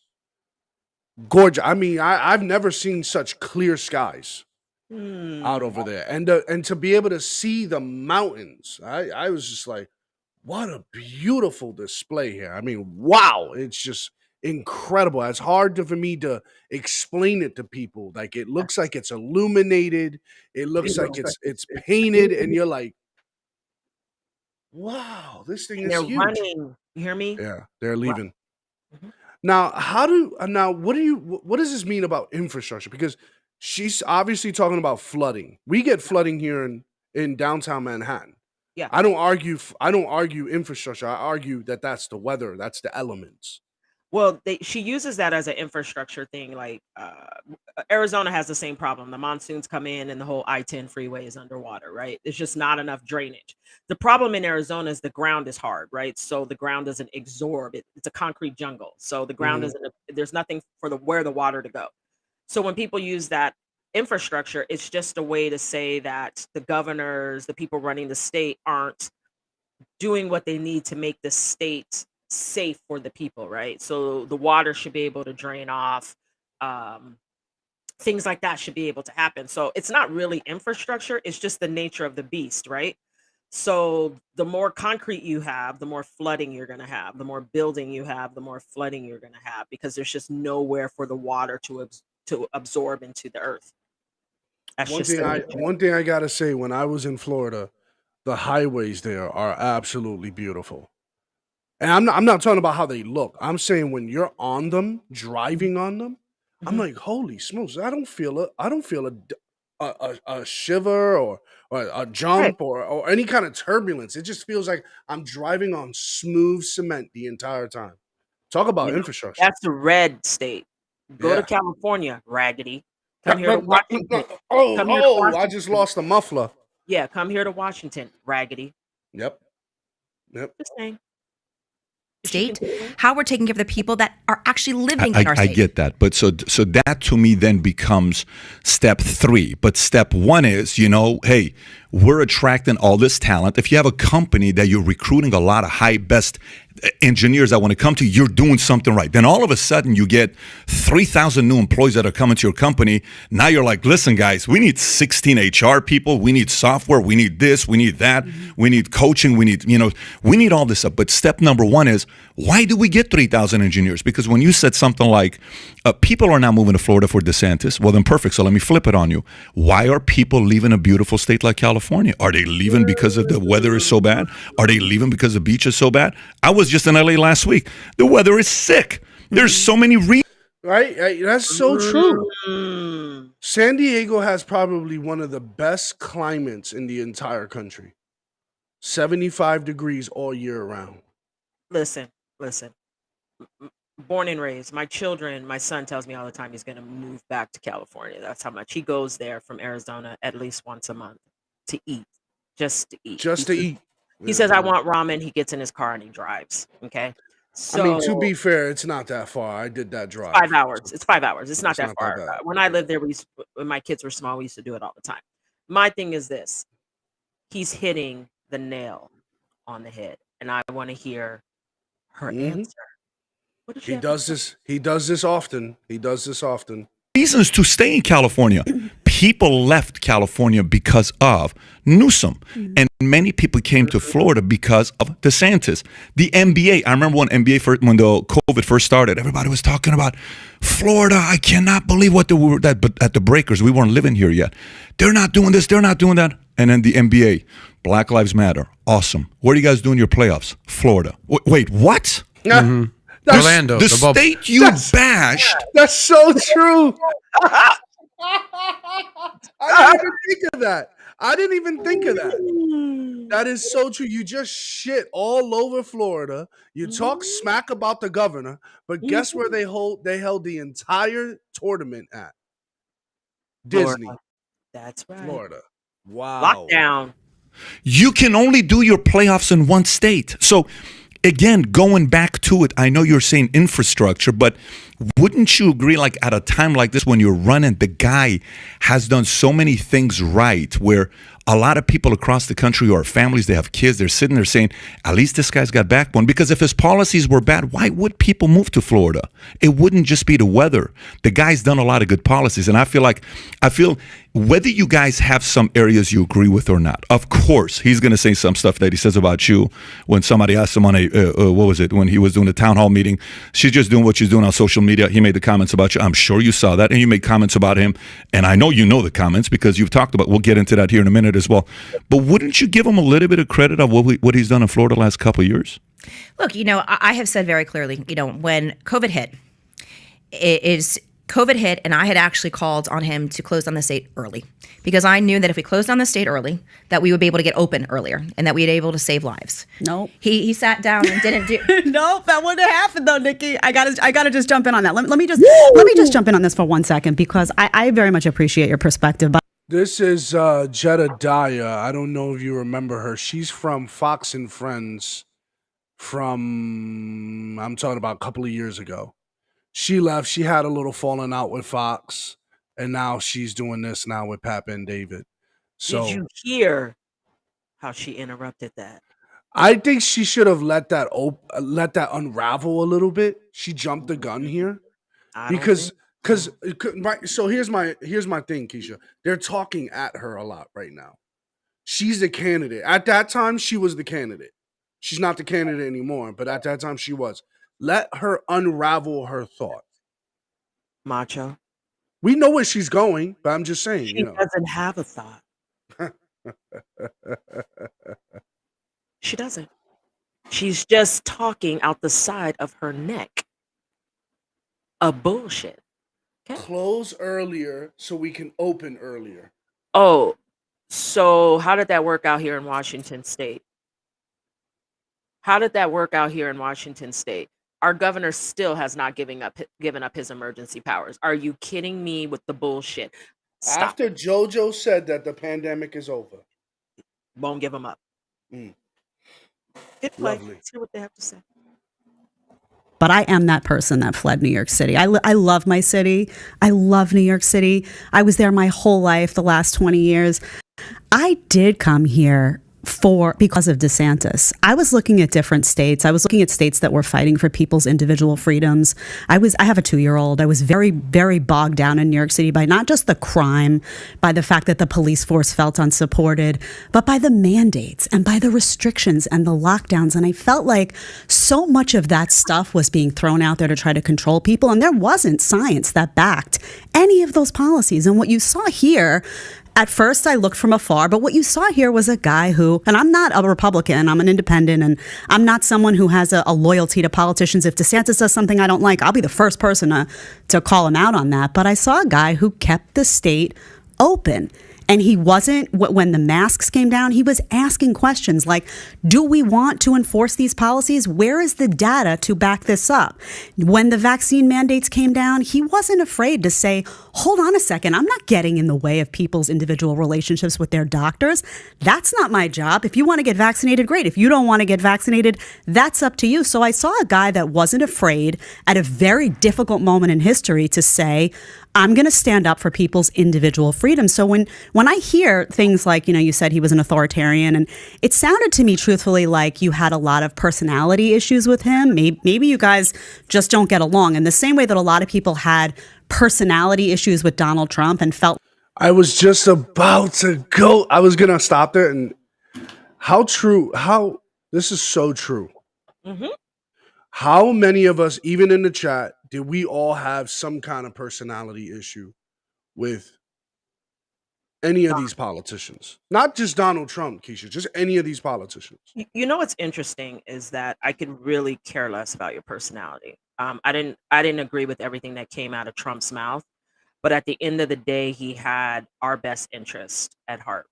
Gorgeous. I mean, I've never seen such clear skies out over there, and to be able to see the mountains, I was just like, what a beautiful display here. I mean, wow, it's just incredible. It's hard for me to explain it to people. Like, it looks like it's illuminated, it looks like it's painted, and you're like, wow, this thing And is they're huge. running. You hear me? Yeah, they're Run. leaving. Now, what does this mean about infrastructure? Because she's obviously talking about flooding. We get flooding here in downtown Manhattan. Yeah. I don't argue infrastructure. I argue that that's the weather, that's the elements. Well, she uses that as an infrastructure thing. Like Arizona has the same problem. The monsoons come in and the whole I-10 freeway is underwater, right? There's just not enough drainage. The problem in Arizona is the ground is hard, right? So the ground doesn't absorb it. It's a concrete jungle. So the ground Mhm. isn't, there's nothing for where the water to go. So when people use that infrastructure, it's just a way to say that the governors, the people running the state aren't doing what they need to make the state safe for the people, right? So the water should be able to drain off. Um, Things like that should be able to happen. So it's not really infrastructure, it's just the nature of the beast, right? So the more concrete you have, the more flooding you're going to have. The more building you have, the more flooding you're going to have, because there's just nowhere for the water to absorb into the earth. That's One just thing the I nature. one thing I gotta say, when I was in Florida, the highways there are absolutely beautiful. And I'm not talking about how they look. I'm saying when you're on them, driving on them, I'm Mhm. like, holy smokes! I don't feel a shiver or a Right. jump or any kind of turbulence. It just feels like I'm driving on smooth cement the entire time. Talk about You know, infrastructure. that's the red state. Go to Yeah. California, raggedy. Come here to Washington. Come here to Oh, I just Washington. lost the muffler. Yeah, come here to Washington, raggedy. Yep. Yep. Just saying. State, how we're taking care of the people that are actually living I, in our I state. get that, but so that to me then becomes step 3. But step 1 is, hey, we're attracting all this talent. If you have a company that you're recruiting a lot of best engineers that want to come to, you're doing something right. Then all of a sudden you get 3,000 new employees that are coming to your company. Now you're like, listen, guys, we need 16 HR people. We need software. We need this. We need that. We need coaching. We need all this stuff. But step number 1 is, why do we get 3,000 engineers? Because when you said something like, people are now moving to Florida for DeSantis, well, then perfect. So let me flip it on you. Why are people leaving a beautiful state like California? Are they leaving because of the weather is so bad? Are they leaving because the beach is so bad? I was just in LA last week. The weather is sick. There's so many Right? That's so true. San Diego has probably one of the best climates in the entire country. 75 degrees all year round. Listen. Born and raised. My son tells me all the time he's going to move back to California. That's how much he goes there from Arizona at least once a month to eat, just to eat. Just to eat. He says, I want ramen. He gets in his car and he drives. Okay. So I mean, to be fair, it's not that far. I did that drive. 5 hours. It's 5 hours. It's not that not that far. bad. When I lived there, when my kids were small, we used to do it all the time. My thing is this: he's hitting the nail on the head, and I want to hear her answer. What does she He have to does say? this. He does this often. reasons to stay in California. People left California because of Newsom. And many people came to Florida because of DeSantis. The NBA, I remember when when the COVID first started, everybody was talking about Florida. I cannot believe but at the Breakers, we weren't living here yet. They're not doing this, they're not doing that. And then the NBA, Black Lives Matter, awesome. Where are you guys doing your playoffs? Florida. Wait, what? That's, Orlando, the the bubble. state you bashed. That's so true. I didn't even think of that. That is so true. You just shit all over Florida. You talk smack about the governor, but guess where they held the entire tournament at? Disney. Florida. That's right. Florida. Wow. Lockdown. You can only do your playoffs in one state. So again, going back to it, I know you're saying infrastructure, but Wouldn't you agree, like at a time like this when you're running, the guy has done so many things right where a lot of people across the country or families, they have kids, they're sitting there saying, at least this guy's got backbone. Because if his policies were bad, why would people move to Florida? It wouldn't just be the weather. The guy's done a lot of good policies. And I feel whether you guys have some areas you agree with or not, of course, he's going to say some stuff that he says about you when somebody asked him on when he was doing the town hall meeting, she's just doing what she's doing on social media. He made the comments about you. I'm sure you saw that. And you made comments about him. And I know you know the comments because you've talked about, we'll get into that here in a minute as well. But wouldn't you give him a little bit of credit of what he's done in Florida the last couple of years? Look, I have said very clearly, when COVID hit, COVID hit, and I had actually called on him to close down the state early because I knew that if we closed down the state early, that we would be able to get open earlier and that we'd be able to save lives. Nope. He sat down and didn't do. Nope, that wouldn't have happened though, Nikki. I gotta just jump in on that. Let me just jump in on this for 1 second because I very much appreciate your perspective. But This is Jedediah. I don't know if you remember her. She's from Fox and Friends I'm talking about a couple of years ago. She left. She had a little falling out with Fox, and now she's doing this now with Papa and David. So Did you hear how she interrupted that? I think she should have let that unravel a little bit. She jumped the gun here because right. So here's my thing, Keisha. They're talking at her a lot right now. She's the candidate. At that time, she was the candidate. She's not the candidate anymore, but at that time she was. Let her unravel her thought. Macho. We know where she's going, but I'm just saying. She doesn't have a thought. She doesn't. She's just talking out the side of her neck. A bullshit. Okay. Close earlier so we can open earlier. Oh, so how did that work out here in Washington State? How did that work out here in Washington State? Our governor still has not given up his emergency powers. Are you kidding me with the bullshit? Stop. After JoJo said that the pandemic is over. Won't give them up. Mm. Good play. Lovely. Let's hear what they have to say. But I am that person that fled New York City. I love my city. I love New York City. I was there my whole life, the last 20 years. I did come here because of DeSantis. I was looking at different states. I was looking at states that were fighting for people's individual freedoms. I have a 2-year-old. I was very, very bogged down in New York City by not just the crime, by the fact that the police force felt unsupported, but by the mandates and by the restrictions and the lockdowns. And I felt like so much of that stuff was being thrown out there to try to control people. And there wasn't science that backed any of those policies. And what you saw here, at first, I looked from afar, but what you saw here was a guy who, and I'm not a Republican, I'm an independent, and I'm not someone who has a loyalty to politicians. If DeSantis does something I don't like, I'll be the first person to call him out on that. But I saw a guy who kept the state open. And he wasn't, when the masks came down, he was asking questions like, do we want to enforce these policies? Where is the data to back this up? When the vaccine mandates came down, he wasn't afraid to say, hold on a second, I'm not getting in the way of people's individual relationships with their doctors. That's not my job. If you want to get vaccinated, great. If you don't want to get vaccinated, that's up to you. So I saw a guy that wasn't afraid at a very difficult moment in history to say, I'm going to stand up for people's individual freedom. So when I hear things like, you said he was an authoritarian, and it sounded to me truthfully like you had a lot of personality issues with him. Maybe you guys just don't get along in the same way that a lot of people had personality issues with Donald Trump and felt. I was just about to go. I was going to stop there. And this is so true. Mm-hmm. How many of us, even in the chat, did we all have some kind of personality issue with any of these politicians? Not just Donald Trump, Keisha, just any of these politicians. You know what's interesting is that I could really care less about your personality. I didn't agree with everything that came out of Trump's mouth, but at the end of the day, he had our best interest at heart.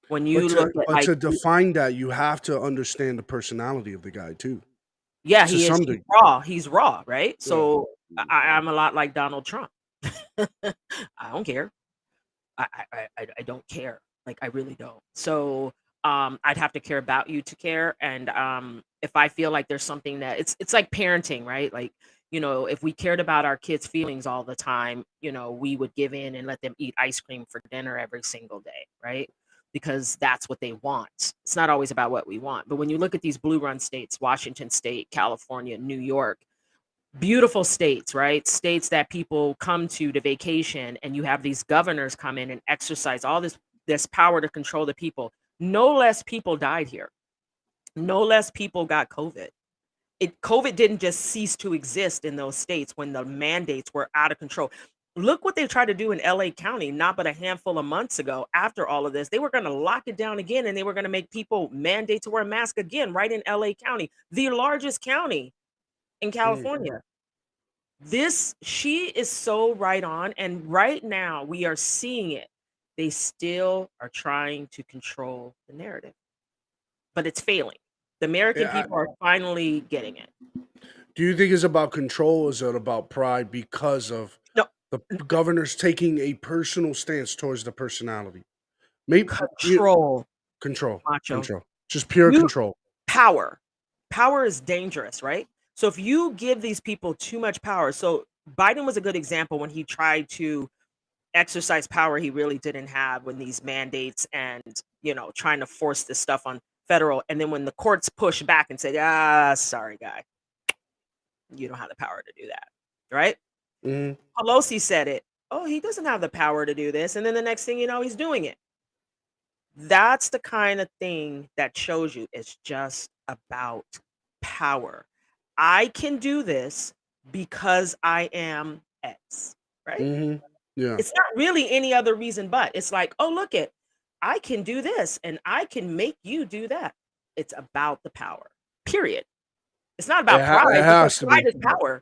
When you to define that, you have to understand the personality of the guy too. Yeah, he's raw. He's raw, right? So I'm a lot like Donald Trump. I don't care. I don't care. Like, I really don't. So I'd have to care about you to care. And if I feel like there's something that it's like parenting, right? Like, if we cared about our kids' feelings all the time, we would give in and let them eat ice cream for dinner every single day, right? Because that's what they want. It's not always about what we want. But when you look at these blue run states, Washington State, California, New York, beautiful states, right? States that people come to vacation, and you have these governors come in and exercise all this power to control the people. No less people died here. No less people got COVID. COVID didn't just cease to exist in those states when the mandates were out of control. Look what they tried to do in LA County, not but a handful of months ago. After all of this, they were going to lock it down again, and they were going to make people mandate to wear a mask again, right in LA County, the largest county in California. She is so right on. And right now we are seeing it. They still are trying to control the narrative, but it's failing. The American people are finally getting it. Do you think it's about control, or is it about pride because of the governors taking a personal stance towards the personality? Maybe Control. Control. Macho. Control. Just pure control. Power. Power is dangerous, right? So if you give these people too much power, so Biden was a good example when he tried to exercise power he really didn't have, when these mandates and, trying to force this stuff on federal. And then when the courts pushed back and said, sorry, guy, you don't have the power to do that, right? Pelosi said it. Oh, he doesn't have the power to do this. And then the next thing you know, he's doing it. That's the kind of thing that shows you it's just about power. I can do this because I am X, right? Yeah. It's not really any other reason, but it's like, oh, look it, I can do this and I can make you do that. It's about the power, period. It's not about pride. It has to Pride be. is power.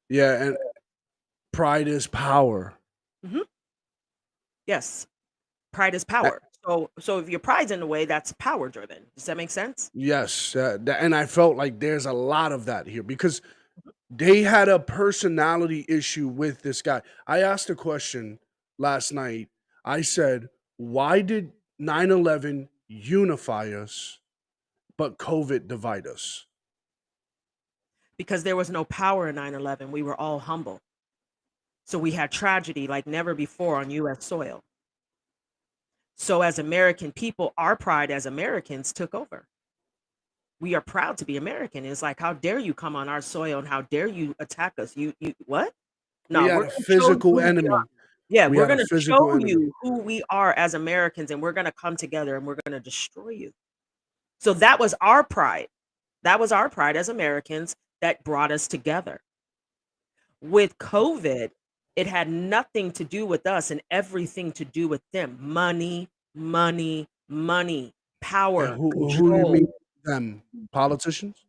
Yeah, and pride is power. Yes, pride is power. So if your pride's in the way, that's power driven. Does that make sense? Yes, and I felt like there's a lot of that here because they had a personality issue with this guy. I asked a question last night. I said, why did 9/11 unify us, but COVID divide us? Because there was no power in 9/11. We were all humble. So we had tragedy like never before on U.S. soil. So as American people, our pride as Americans took over. We are proud to be American. It's like, how dare you come on our soil and how dare you attack us? You what? No, We had we're a gonna show you physical who we enemy. are. Yeah, We we're had a gonna physical show enemy. you who we are as Americans, and we're gonna come together and we're gonna destroy you. So that was our pride. That was our pride as Americans that brought us together. With COVID, it had nothing to do with us and everything to do with them. Money, money, money, power, And who do you control. mean them? Politicians?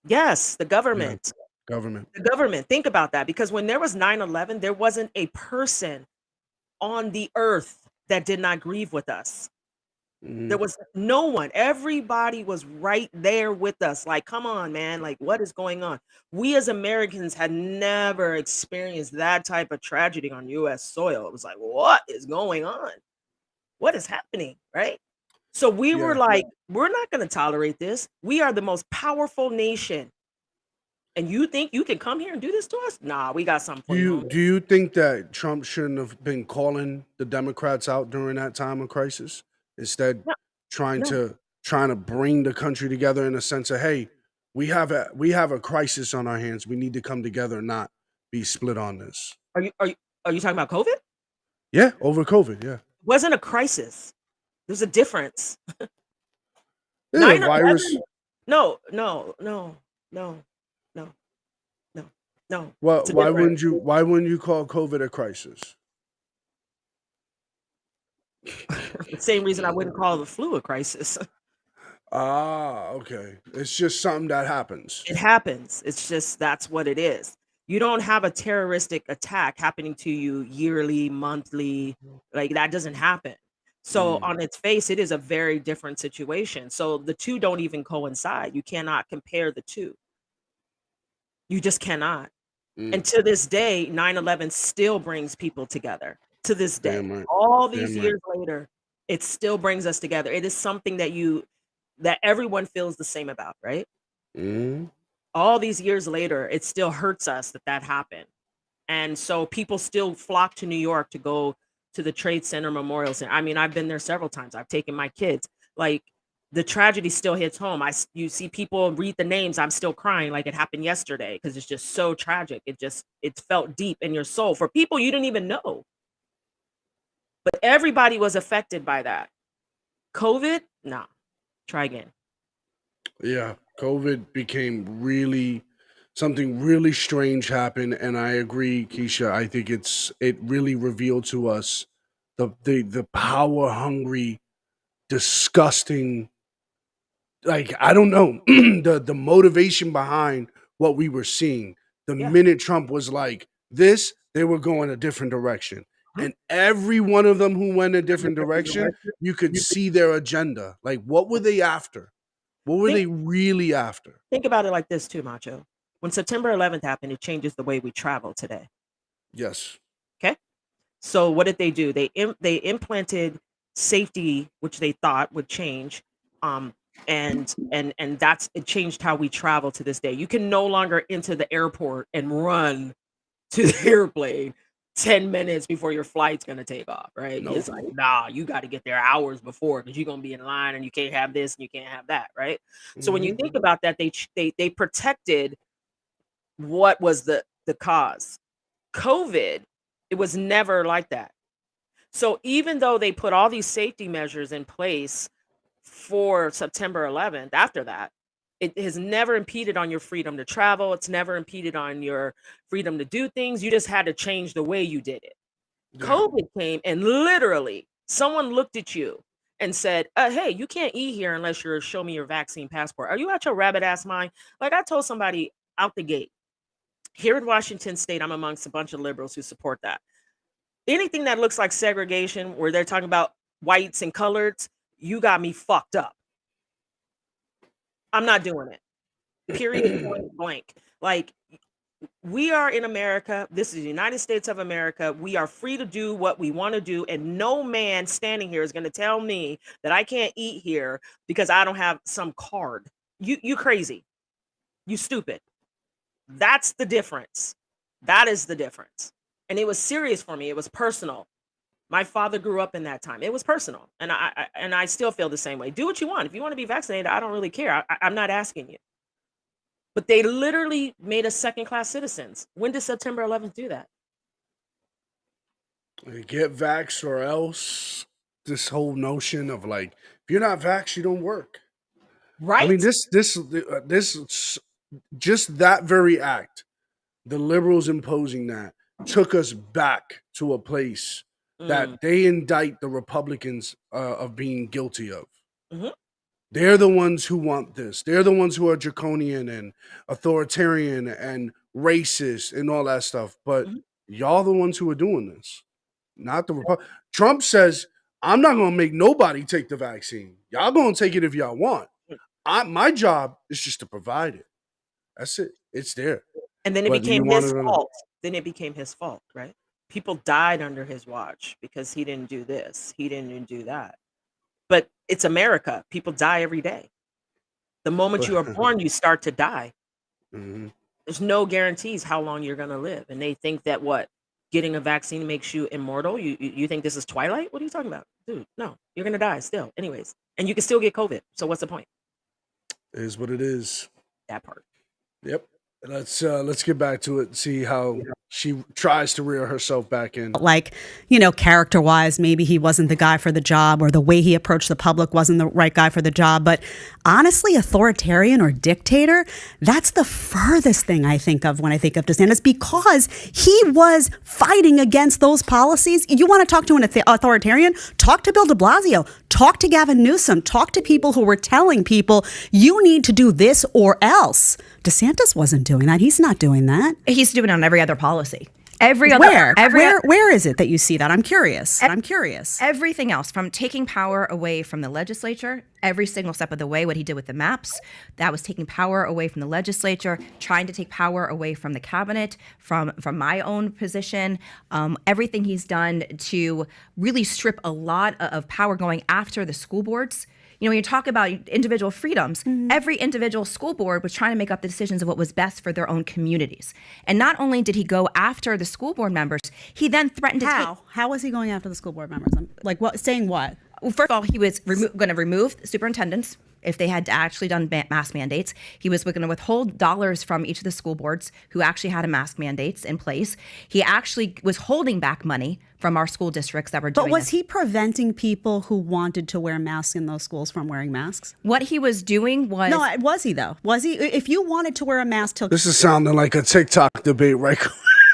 Yes, the Yeah, government. government. The government. Think about that. Because when there was 9/11, there wasn't a person on the earth that did not grieve with us. There was no one. Everybody was right there with us. Like, come on, man. Like, what is going on? We as Americans had never experienced that type of tragedy on US soil. It was like, what is going on? What is happening? Right? So we were Yeah. like, we're not going to tolerate this. We are the most powerful nation. And you think you can come here and do this to us? Nah, we got something for you, homie. Do you think that Trump shouldn't have been calling the Democrats out during that time of crisis? Instead, No, trying no. to bring the country together in a sense of, hey, we have a crisis on our hands. We need to come together and not be split on this. Are you talking about COVID? Yeah, over COVID. Yeah, Wasn't a crisis. There's a difference. yeah, 9/11. virus. No, no, no, no, no, no, no. Well, It's a difference. why wouldn't you call COVID a crisis? The same reason I wouldn't call the flu a crisis. Ah, okay. It's just something that happens. It happens. It's just that's what it is. You don't have a terroristic attack happening to you yearly, monthly. Like that doesn't happen. So on its face, it is a very different situation. So the two don't even coincide. You cannot compare the two. You just cannot. And to this day, 9/11 still brings people together. To this day, Damn right. all these Damn right. years later, it still brings us together. It is something that everyone feels the same about, right? all these years later, it still hurts us that that happened. And so people still flock to New York to go to the Trade Center Memorial Center. I mean, I've been there several times. I've taken my kids. Like, the tragedy still hits home. You see people read the names. I'm still crying like it happened yesterday because it's just so tragic. It felt deep in your soul for people you didn't even know. But everybody was affected by that. COVID, nah. Try again. Yeah, COVID became really something really strange happened, and I agree, Keisha. I think it really revealed to us the power hungry, disgusting. Like, I don't know, the motivation behind what we were seeing. The Yeah. minute Trump was like this, they were going a different direction. And every one of them who went a different direction, you could see their agenda. Like, what were they after? What were they really after? Think about it like this too, Macho. When September 11th happened, it changes the way we travel today. Yes. Okay. So what did they do? They implanted safety, which they thought would change, and that's it changed how we travel to this day. You can no longer enter the airport and run to the airplane 10 minutes before your flight's gonna take off, right? Nope. It's like, nah, you got to get there hours before because you're gonna be in line and you can't have this and you can't have that, right? So when you think about that, they protected what was the cause. COVID, it was never like that. So even though they put all these safety measures in place for September 11th, after that, it has never impeded on your freedom to travel. It's never impeded on your freedom to do things. You just had to change the way you did it. COVID came and literally someone looked at you and said, hey, you can't eat here unless you're show me your vaccine passport. Are you out your rabbit ass mind? Like I told somebody out the gate, here in Washington State, I'm amongst a bunch of liberals who support that. Anything that looks like segregation, where they're talking about whites and coloreds, you got me fucked up. I'm not doing it. Period, point blank. Like, we are in America. This is the United States of America. We are free to do what we want to do, and no man standing here is going to tell me that I can't eat here because I don't have some card. You crazy. You stupid. That's the difference. That is the difference. And it was serious for me. It was personal. My father grew up in that time. It was personal. And I still feel the same way. Do what you want. If you want to be vaccinated, I don't really care. I'm not asking you. But they literally made us second-class citizens. When did September 11th do that? Get vaxxed or else. This whole notion of like, if you're not vaxxed, you don't work. Right. I mean, this just that very act, the liberals imposing that, took us back to a place that they indict the Republicans of being guilty of. Mm-hmm. They're the ones who want this. They're the ones who are draconian and authoritarian and racist and all that stuff. But y'all the ones who are doing this, not the Republic. Trump says, I'm not going to make nobody take the vaccine. Y'all going to take it if y'all want. My job is just to provide it. That's it. It's there. And then it Whether you became want his it or not. fault. Then it became his fault, right? People died under his watch because he didn't do this. He didn't do that. But it's America. People die every day. The moment you are born, you start to die. Mhm. There's no guarantees how long you're going to live. And they think that getting a vaccine makes you immortal? You think this is Twilight? What are you talking about? Dude, no. You're going to die still. Anyways. And you can still get COVID. So what's the point? It is what it is. That part. Yep. Let's get back to it and see how she tries to reel herself back in. Like, character wise, maybe he wasn't the guy for the job, or the way he approached the public wasn't the right guy for the job. But honestly, authoritarian or dictator, that's the furthest thing I think of when I think of DeSantis, because he was fighting against those policies. You want to talk to an authoritarian? Talk to Bill de Blasio. Talk to Gavin Newsom. Talk to people who were telling people, you need to do this or else. DeSantis wasn't doing that. He's not doing that. He's doing it on every other policy. Where is it that you see that? I'm curious. Everything else, from taking power away from the legislature, every single step of the way. What he did with the maps, that was taking power away from the legislature, trying to take power away from the cabinet, from my own position. Everything he's done to really strip a lot of power, going after the school boards. You know, when you talk about individual freedoms, every individual school board was trying to make up the decisions of what was best for their own communities. And not only did he go after the school board members, he then threatened to take... How was he going after the school board members? Like, what? Saying what? Well, first of all, he was going to remove superintendents if they had actually done mask mandates. He was going to withhold dollars from each of the school boards who actually had a mask mandates in place. He actually was holding back money from our school districts that were doing But was he preventing people who wanted to wear masks in those schools from wearing masks? What he was doing was... No, was he though? Was he? If you wanted to wear a mask till... This is sounding like a TikTok debate right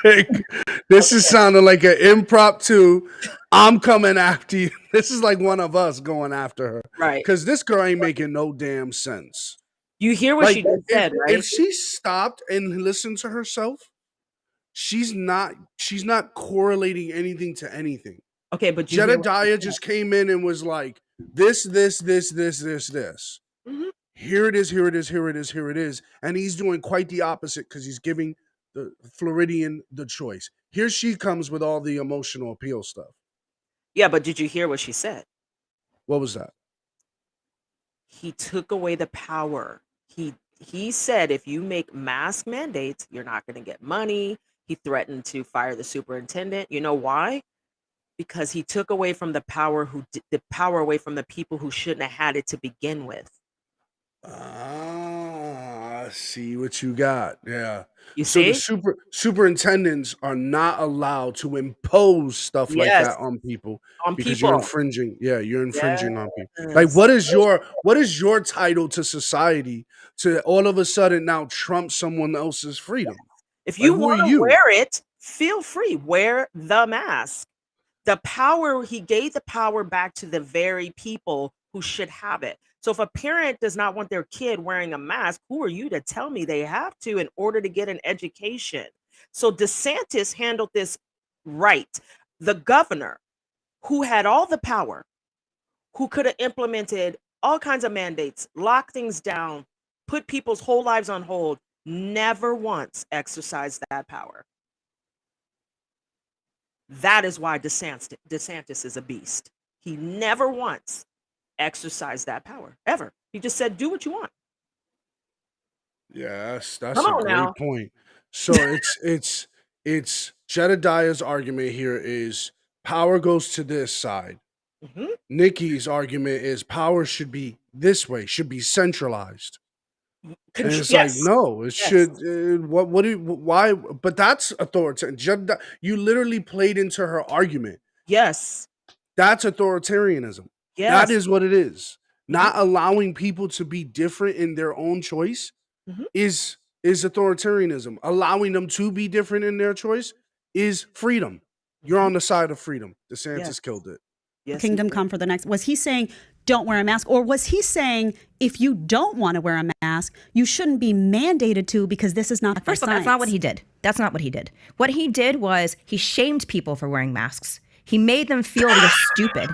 quick. This is sounding like an impromptu, I'm coming after you. This is like one of us going after her. Right. Because this girl ain't making no damn sense. You hear what she just said, right? If she stopped and listened to herself, she's not correlating anything to anything. Okay, but Jedediah just came in and was like, this. Mhm. Here it is, here it is, here it is, here it is. And he's doing quite the opposite because he's giving the Floridian the choice. Here she comes with all the emotional appeal stuff. Yeah, but did you hear what she said? What was that? He took away the power. He said if you make mask mandates, you're not going to get money. He threatened to fire the superintendent. You know why? Because he took away from the power away from the people who shouldn't have had it to begin with. Ah, I see what you got. Yeah. You So see? the superintendents are not allowed to impose stuff like Yes. that on people On because you're people. infringing. Yeah, you're infringing on people. Like, what is your title to society to all of a sudden now trump someone else's freedom? If Like, you who are want to you? wear it, feel free. Wear the mask. The power, he gave the power back to the very people who should have it. So if a parent does not want their kid wearing a mask, who are you to tell me they have to in order to get an education? So DeSantis handled this right. The governor, who had all the power, who could have implemented all kinds of mandates, lock things down, put people's whole lives on hold, never once exercised that power. That is why DeSantis is a beast. He never once exercised that power, ever. He just said, do what you want. Yeah, that's Come a on great now. point. So it's Jedediah's argument here is power goes to this side. Mhm. Nikki's argument is power should be this way, should be centralized. And it's like, Yes. no, it Yes. should. Why? But that's authoritarian. You literally played into her argument. Yes. That's authoritarianism. Yes. That is what it is. Not allowing people to be different in their own choice Mhm. is authoritarianism. Allowing them to be different in their choice is freedom. You're on the side of freedom. DeSantis Yes. killed it. Yes, Kingdom come for the next. Was he saying don't wear a mask, or was he saying if you don't want to wear a mask, you shouldn't be mandated to because this is not? First of all, that's not what he did. That's not what he did. What he did was he shamed people for wearing masks. He made them feel they're stupid.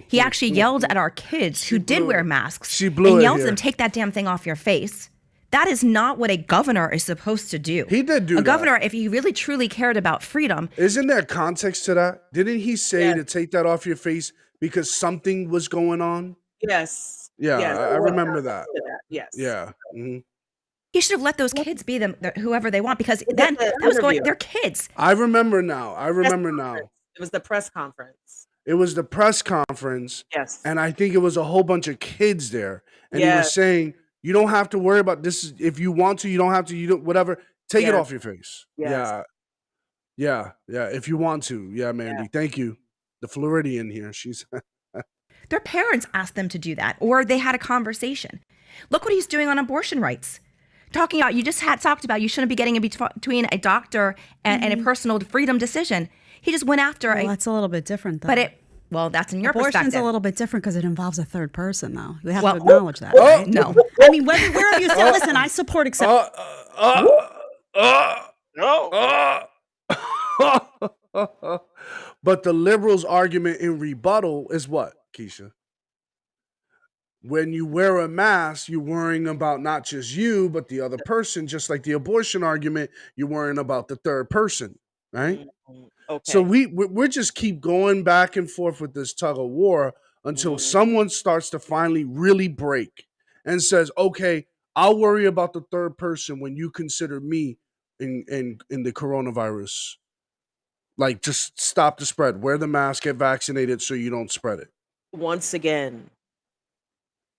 He actually yelled at our kids who did wear masks. She blew and it yelled at here. them, take that damn thing off your face. That is not what a governor is supposed to do. He did do a that. governor, if he really truly cared about freedom. Isn't there context to that? Didn't he say to take that off your face because something was going on? Yes. Yeah, Yes. I remember that. Yes. Yeah. Mhm. He should have let those kids be them, whoever they want, because then that was going. They're kids. I remember now. It was the press conference. It was the press conference. Yes. And I think it was a whole bunch of kids there. And he was Yes. saying, you don't have to worry about this. If you want to, you don't have to, you don't, whatever. Take it Yes. off your face. Yes. Yeah. If you want to. Yeah, Mandy. Thank you. The Floridian here. She's Their parents asked them to do that, or they had a conversation. Look what he's doing on abortion rights. Talking about, you just had talked about you shouldn't be getting in between a doctor and a personal freedom decision. He just went after Well, that's a little bit different, though. Well, that's in your Abortion's perspective. a little bit different because it involves a third person, though. We have Well, to acknowledge that. oh, right? no. I mean, wherever you say, listen, I support accept. But the liberals' argument in rebuttal is what, Keisha? When you wear a mask, you're worrying about not just you, but the other person. Just like the abortion argument, you're worrying about the third person, right? So Okay. we're just keep going back and forth with this tug of war until someone starts to finally really break and says, "Okay, I'll worry about the third person when you consider me in the coronavirus. Like, just stop the spread. Wear the mask, get vaccinated, so you don't spread it." Once again,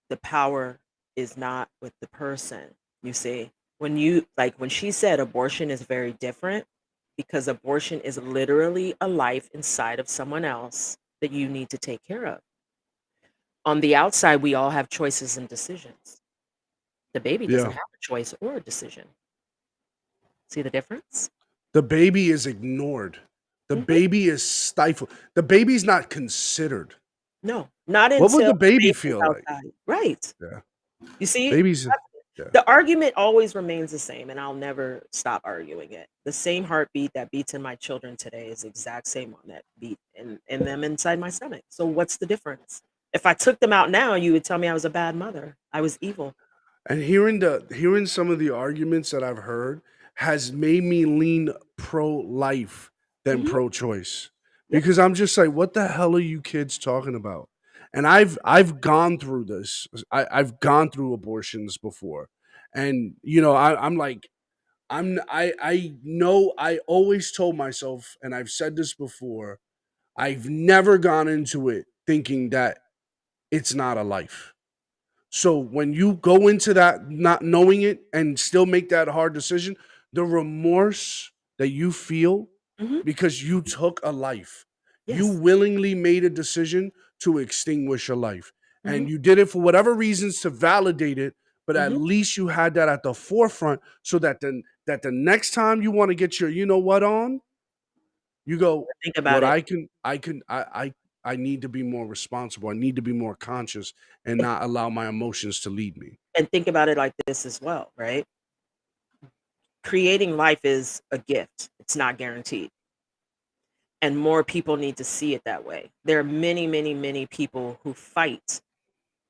the power is not with the person. You see, when she said abortion is very different because abortion is literally a life inside of someone else that you need to take care of. On the outside, we all have choices and decisions. The baby doesn't Yeah. have a choice or a decision. See the difference? The baby is ignored. The baby is stifled. The baby's not considered. No, not What would until the the baby baby's feel like? outside. Right. Yeah. You see, Babies, yeah. the argument always remains the same, and I'll never stop arguing it. The same heartbeat that beats in my children today is the exact same one that beat in them inside my stomach. So what's the difference? If I took them out now, you would tell me I was a bad mother. I was evil. And hearing some of the arguments that I've heard has made me lean pro-life than pro-choice. Because I'm just like, what the hell are you kids talking about? And I've gone through this. I've gone through abortions before. And I'm like, I know I always told myself, and I've said this before, I've never gone into it thinking that it's not a life. So when you go into that not knowing it and still make that hard decision, the remorse that you feel because you took a life, you Yes. willingly made a decision to extinguish a life. And Mhm. you did it for whatever reasons to validate it, but at Mhm. least you had that at the forefront so that the next time you want to get your you know what on, you go, Think about what it. I need to be more responsible. I need to be more conscious and not allow my emotions to lead me. And think about it like this as well, right? Creating life is a gift. It's not guaranteed. And more people need to see it that way. There are many, many, many people who fight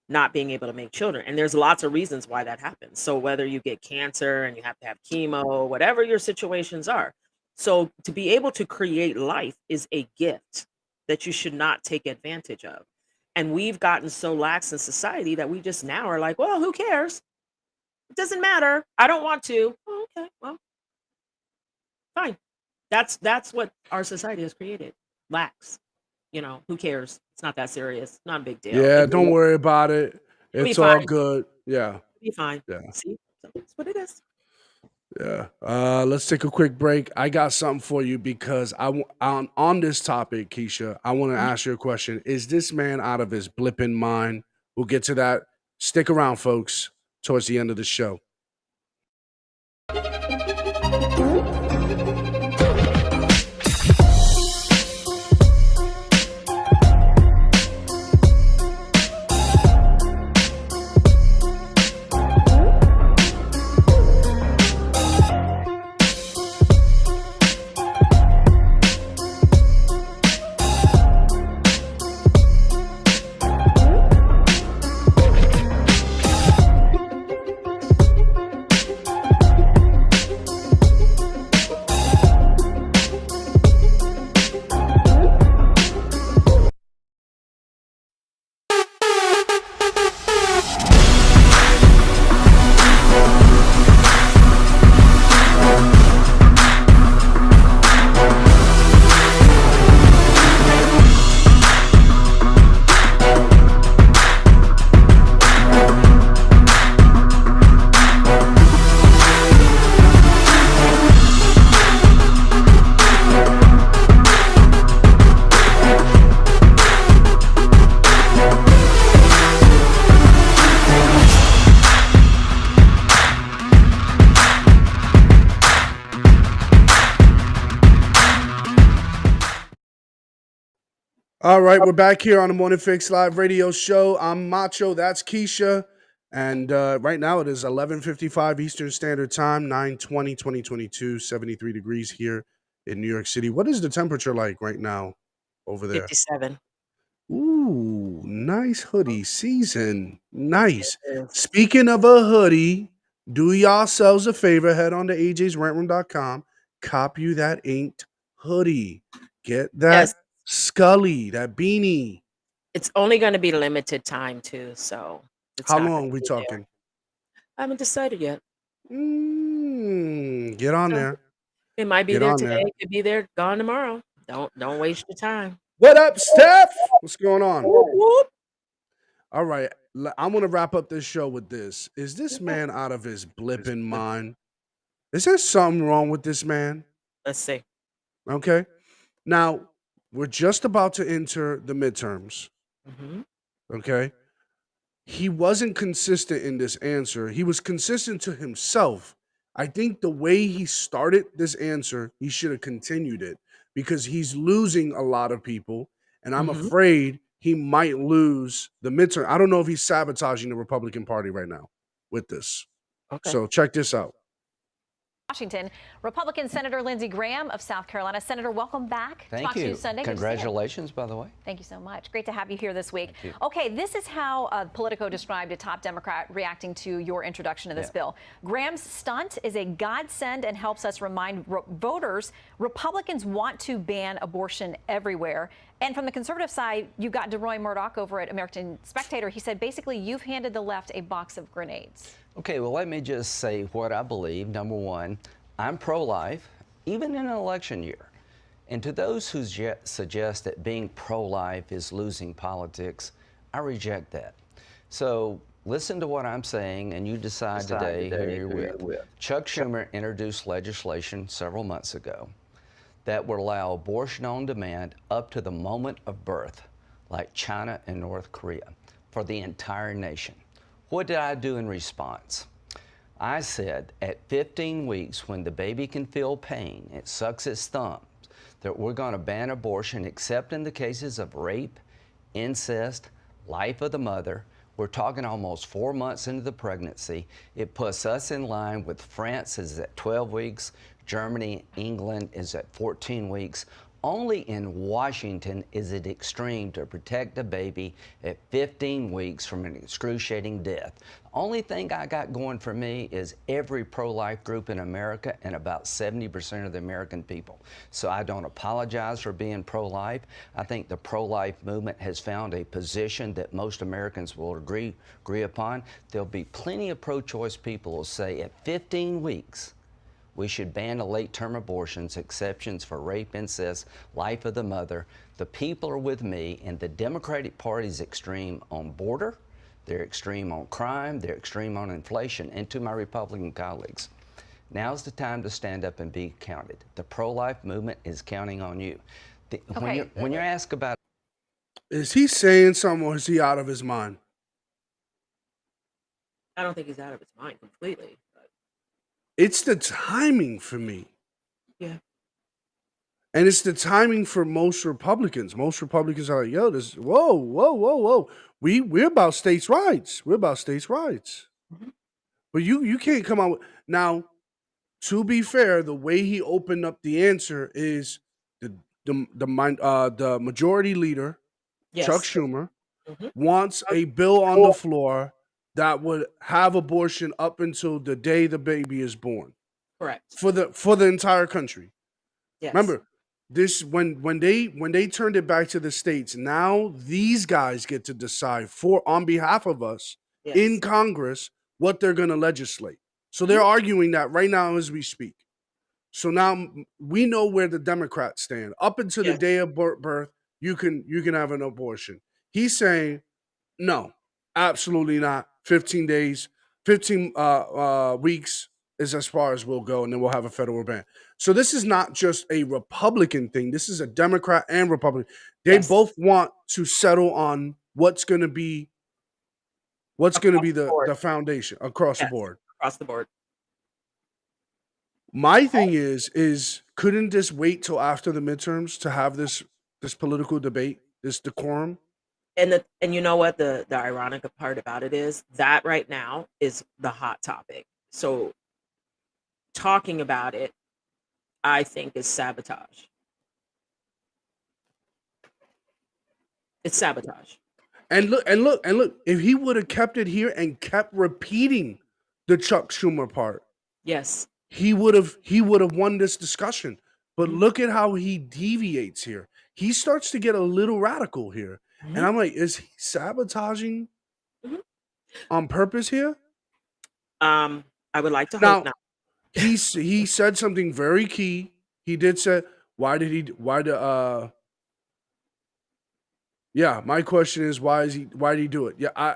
not being able to make children. And there's lots of reasons why that happens. So whether you get cancer and you have to have chemo, whatever your situations are. So to be able to create life is a gift that you should not take advantage of. And we've gotten so lax in society that we just now are like, well, who cares? It doesn't matter. I don't want to. Oh, okay. Well, fine. That's what our society has created. Lax. Who cares? It's not that serious. Not a big deal. Yeah, don't worry about it. It'll be It's all fine. good. Yeah. It'll be fine. Yeah. See? So that's what it is. Yeah. Let's take a quick break. I got something for you because on this topic, Keisha, I want to ask you a question. Is this man out of his blipping mind? We'll get to that. Stick around, folks, towards the end of the show. All right, we're back here on the Morning Fix Live Radio Show. I'm Macho. That's Keisha. And right now it is 11:55 Eastern Standard Time, 9/20/2022, 73 degrees here in New York City. What is the temperature like right now over there? 57. Ooh, nice hoodie season. Nice. Yes. Speaking of a hoodie, do yourselves a favor, head on to ajsrentroom.com, cop you that inked hoodie. Get that Yes. Scully, that beanie. It's only going to be limited time too, so it's How not going long to we be there. talking? I haven't decided yet. Get on So there. it might be Get there on today. there. It could be there gone tomorrow. Don't waste your time. What up, Steph? What's going on? Whoop, whoop. All right, I'm gonna wrap up this show with this. Is this man out of his blipping mind? Is there something wrong with this man? Let's see. Okay. Now, we're just about to enter the midterms. Mhm. Okay. He wasn't consistent in this answer. He was consistent to himself. I think the way he started this answer, he should have continued it because he's losing a lot of people. And I'm Mhm. afraid he might lose the midterm. I don't know if he's sabotaging the Republican Party right now with this. Okay. So check this out. Washington, Republican Senator Lindsey Graham of South Carolina. Senator, welcome back. Thank Talk you. to you Sunday. Good to see you. Congratulations, by the way. Thank you so much. Great to have you here this week. you. Okay, this is how Politico described a top Democrat reacting to your introduction of this bill. Graham's stunt is a godsend and helps us remind voters Republicans want to ban abortion everywhere. And from the conservative side, you've got DeRoy Murdoch over at American Spectator. He said, basically, you've handed the left a box of grenades. Okay, well, let me just say what I believe. Number one, I'm pro-life, even in an election year. And to those who suggest that being pro-life is losing politics, I reject that. So listen to what I'm saying, and you decide today who you're with. Chuck Schumer introduced legislation several months ago that would allow abortion on demand up to the moment of birth, like China and North Korea, for the entire nation. What did I do in response? I said at 15 weeks, when the baby can feel pain, it sucks its thumbs, that we're going to ban abortion except in the cases of rape, incest, life of the mother. We're talking almost 4 months into the pregnancy. It puts us in line with France is at 12 weeks, Germany, England is at 14 weeks. Only in Washington is it extreme to protect a baby at 15 weeks from an excruciating death. The only thing I got going for me is every pro-life group in America and about 70% of the American people. So I don't apologize for being pro-life. I think the pro-life movement has found a position that most Americans will agree upon. There'll be plenty of pro-choice people who say at 15 weeks, we should ban the late-term abortions, exceptions for rape, incest, life of the mother. The people are with me, and the Democratic Party is extreme on border, they're extreme on crime, they're extreme on inflation. And to my Republican colleagues, now's the time to stand up and be counted. The pro-life movement is counting on you. When you're asked about... Is he saying something or is he out of his mind? I don't think he's out of his mind completely. It's the timing for me. Yeah. And it's the timing for most Republicans. Most Republicans are like, yo, this, whoa. We're about states' rights. We're about states' rights. But you can't come out with, now, to be fair, the way he opened up the answer is the majority leader, Chuck Yes. Schumer, Mhm. wants a bill on the floor that would have abortion up until the day the baby is born. Correct. For the entire country. Yes. Remember, this when they turned it back to the states, now these guys get to decide on behalf of us in Yes. Congress what they're going to legislate. So they're arguing that right now as we speak. So now we know where the Democrats stand. Up until the day of birth, you can have an abortion. He's saying, no, absolutely not. 15 days, 15 weeks is as far as we'll go, and then we'll have a federal ban. So this is not just a Republican thing. This is a Democrat and Republican. They both want to settle on what's going to be the foundation across the board. Across the board. My thing is couldn't this wait till after the midterms to have this political debate, this decorum? And you know what the ironic part about it is that right now is the hot topic. So talking about it, I think, is sabotage. It's sabotage. And look, if he would have kept it here and kept repeating the Chuck Schumer part, Yes. he would have won this discussion. But look at how he deviates here. He starts to get a little radical here. And I'm like, is he sabotaging on purpose here? I would like to Now, hope not. he said something very key. He did say, yeah, my question is why did he do it? Yeah,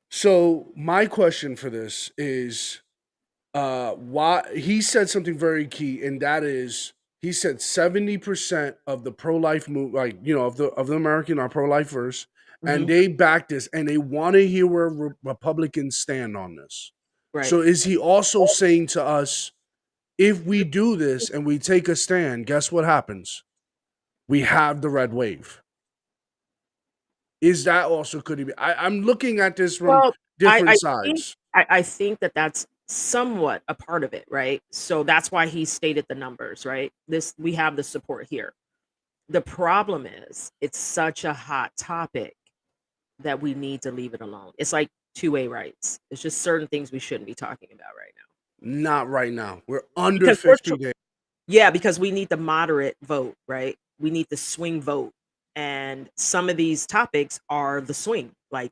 so my question for this is why he said something very key, and that is he said 70% of the pro-life move, like of the American are pro-lifers, and they back this and they want to hear where Republicans stand on this. Right. So is he also saying to us, if we do this and we take a stand, guess what happens? We have the red wave. Is that also could he be? I'm looking at this from different sides. I think that that's somewhat a part of it, right? So that's why he stated the numbers, right? We have the support here. The problem is it's such a hot topic that we need to leave it alone. It's like two-way rights. It's just certain things we shouldn't be talking about right now. Not right now. We're under Because 50 days. Yeah, because we need the moderate vote, right? We need the swing vote. And some of these topics are the swing. Like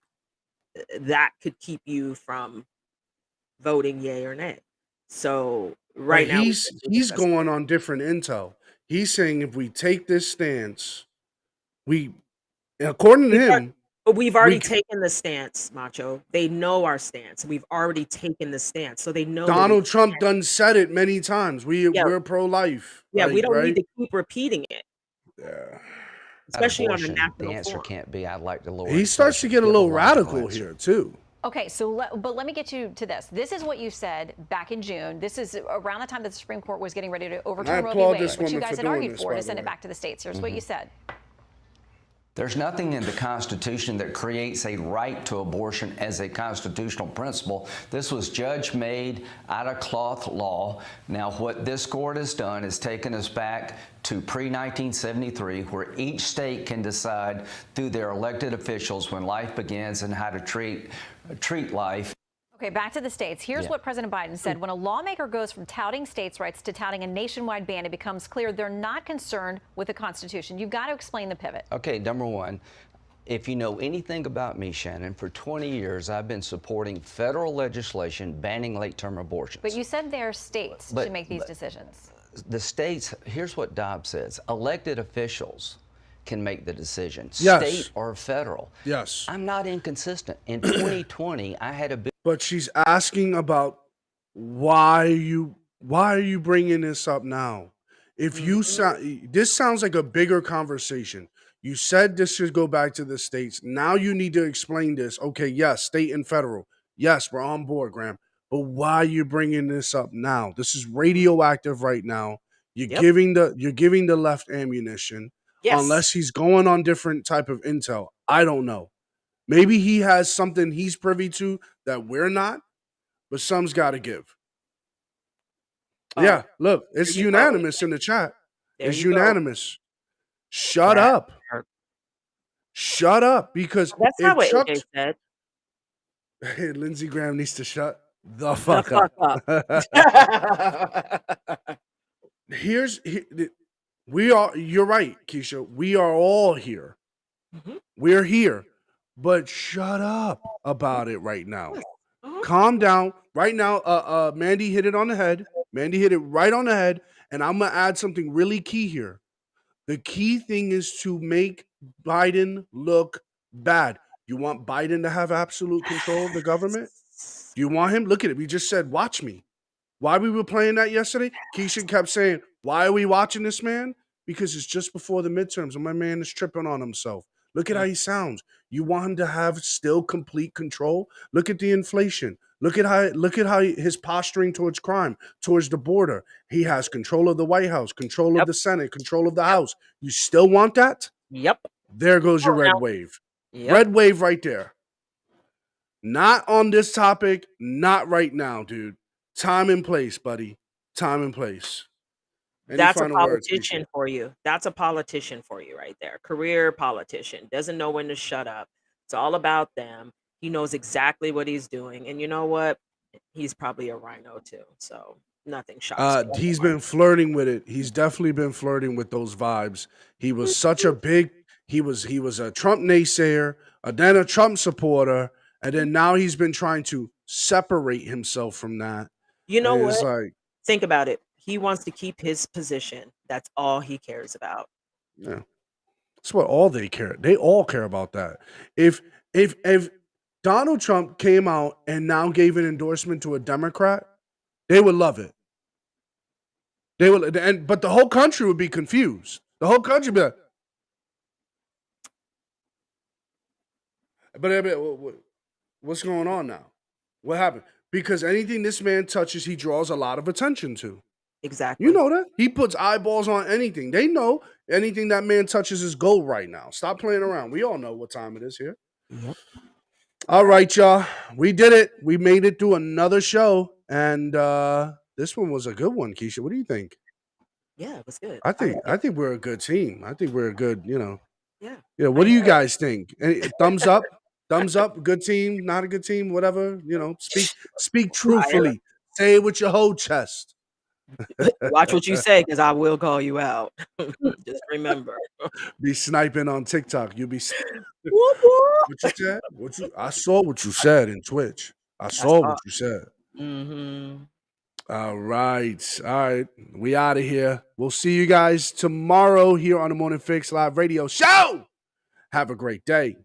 that could keep you from voting yay or nay. So right now he's going on different intel. He's saying if we take this stance, according to him, but we've already taken the stance, Macho. They know our stance. We've already taken the stance, so they know. Donald Trump done said it many times. We're pro-life. Yeah, like, we don't right? need to keep repeating it. Yeah. Especially on a Abortion, national the answer forum. can't be I'd like to lower He starts to get a little radical here too. Okay, but let me get you to this. This is what you said back in June. This is around the time that the Supreme Court was getting ready to overturn Roe v. Wade, which you guys had argued for to send it back to the states. Here's what you said. There's nothing in the Constitution that creates a right to abortion as a constitutional principle. This was judge-made, out-of-cloth law. Now, what this court has done is taken us back to pre-1973, where each state can decide through their elected officials when life begins and how to treat life. Okay, back to the states. Here's what President Biden said. When a lawmaker goes from touting states' rights to touting a nationwide ban, it becomes clear they're not concerned with the Constitution. You've got to explain the pivot. Okay, number one, if you know anything about me, Shannon, for 20 years I've been supporting federal legislation banning late-term abortions. But you said their states should make these decisions. The states, here's what Dobbs says, elected officials can make the decision, Yes. state or federal. Yes. I'm not inconsistent. In 2020, I had a bill. But she's asking about why are you bringing this up now? If you this sounds like a bigger conversation. You said this should go back to the states. Now you need to explain this. Okay, yes, state and federal. Yes, we're on board, Graham. But why are you bringing this up now? This is radioactive right now. You're giving the left ammunition. Yes. Unless he's going on different type of intel. I don't know. Maybe he has something he's privy to that we're not, but some's got to give. Yeah, look, it's unanimous in the chat. It's unanimous. Shut up. Shut up, because That's not what Chuck AJ said. Lindsey Graham needs to shut the fuck up. You're right, Keisha. We are all here. We're here. But shut up about it right now. Calm down. Right now, Mandy hit it on the head. Mandy hit it right on the head. And I'm going to add something really key here. The key thing is to make Biden look bad. You want Biden to have absolute control of the government? Do you want him? Look at it. We just said, watch me. Why we were playing that yesterday? Keisha kept saying, why are we watching this man? Because it's just before the midterms and my man is tripping on himself. Look at how he sounds. You want him to have still complete control? Look at the inflation. Look at how his posturing towards crime, towards the border. He has control of the White House, control of the Senate, control of the House. You still want that? Yep. There goes your red wave. Yep. Red wave right there. Not on this topic, not right now, dude. Time and place, buddy. Time and place. That's a final words, Keisha? politician for you. That's a politician for you right there. Career politician. Doesn't know when to shut up. It's all about them. He knows exactly what he's doing. And you know what? He's probably a rhino too. So nothing shocks me. He's been flirting with it. He's definitely been flirting with those vibes. He was such a big. He was a Trump naysayer, then a Trump supporter, and then now he's been trying to separate himself from that. You know And it's what? like, Think about it. He wants to keep his position. That's all he cares about. yeah, that's what all they care. They all care about that. If Donald Trump came out and now gave an endorsement to a Democrat, they would love it. They would, but the whole country would be confused. The whole country would be like, but what's going on now? What happened? Because anything this man touches, he draws a lot of attention to. Exactly. You know that. He puts eyeballs on anything. They know anything that man touches is gold right now. Stop playing around. We all know what time it is here. Yep. All right, y'all. We did it. We made it through another show. And this one was a good one, Keisha. What do you think? Yeah, it was good. I think we're a good team. I think we're a good, Yeah. Yeah, what do you guys think? Thumbs up? Thumbs up, good team, not a good team, whatever. Speak truthfully. Say it with your whole chest. Watch what you say, because I will call you out. Just remember. Be sniping on TikTok. You be Whoop, whoop. what you said? I saw what you said in Twitch. I saw what you said. Mm-hmm. All right. We out of here. We'll see you guys tomorrow here on the Morning Fix Live Radio Show. Have a great day.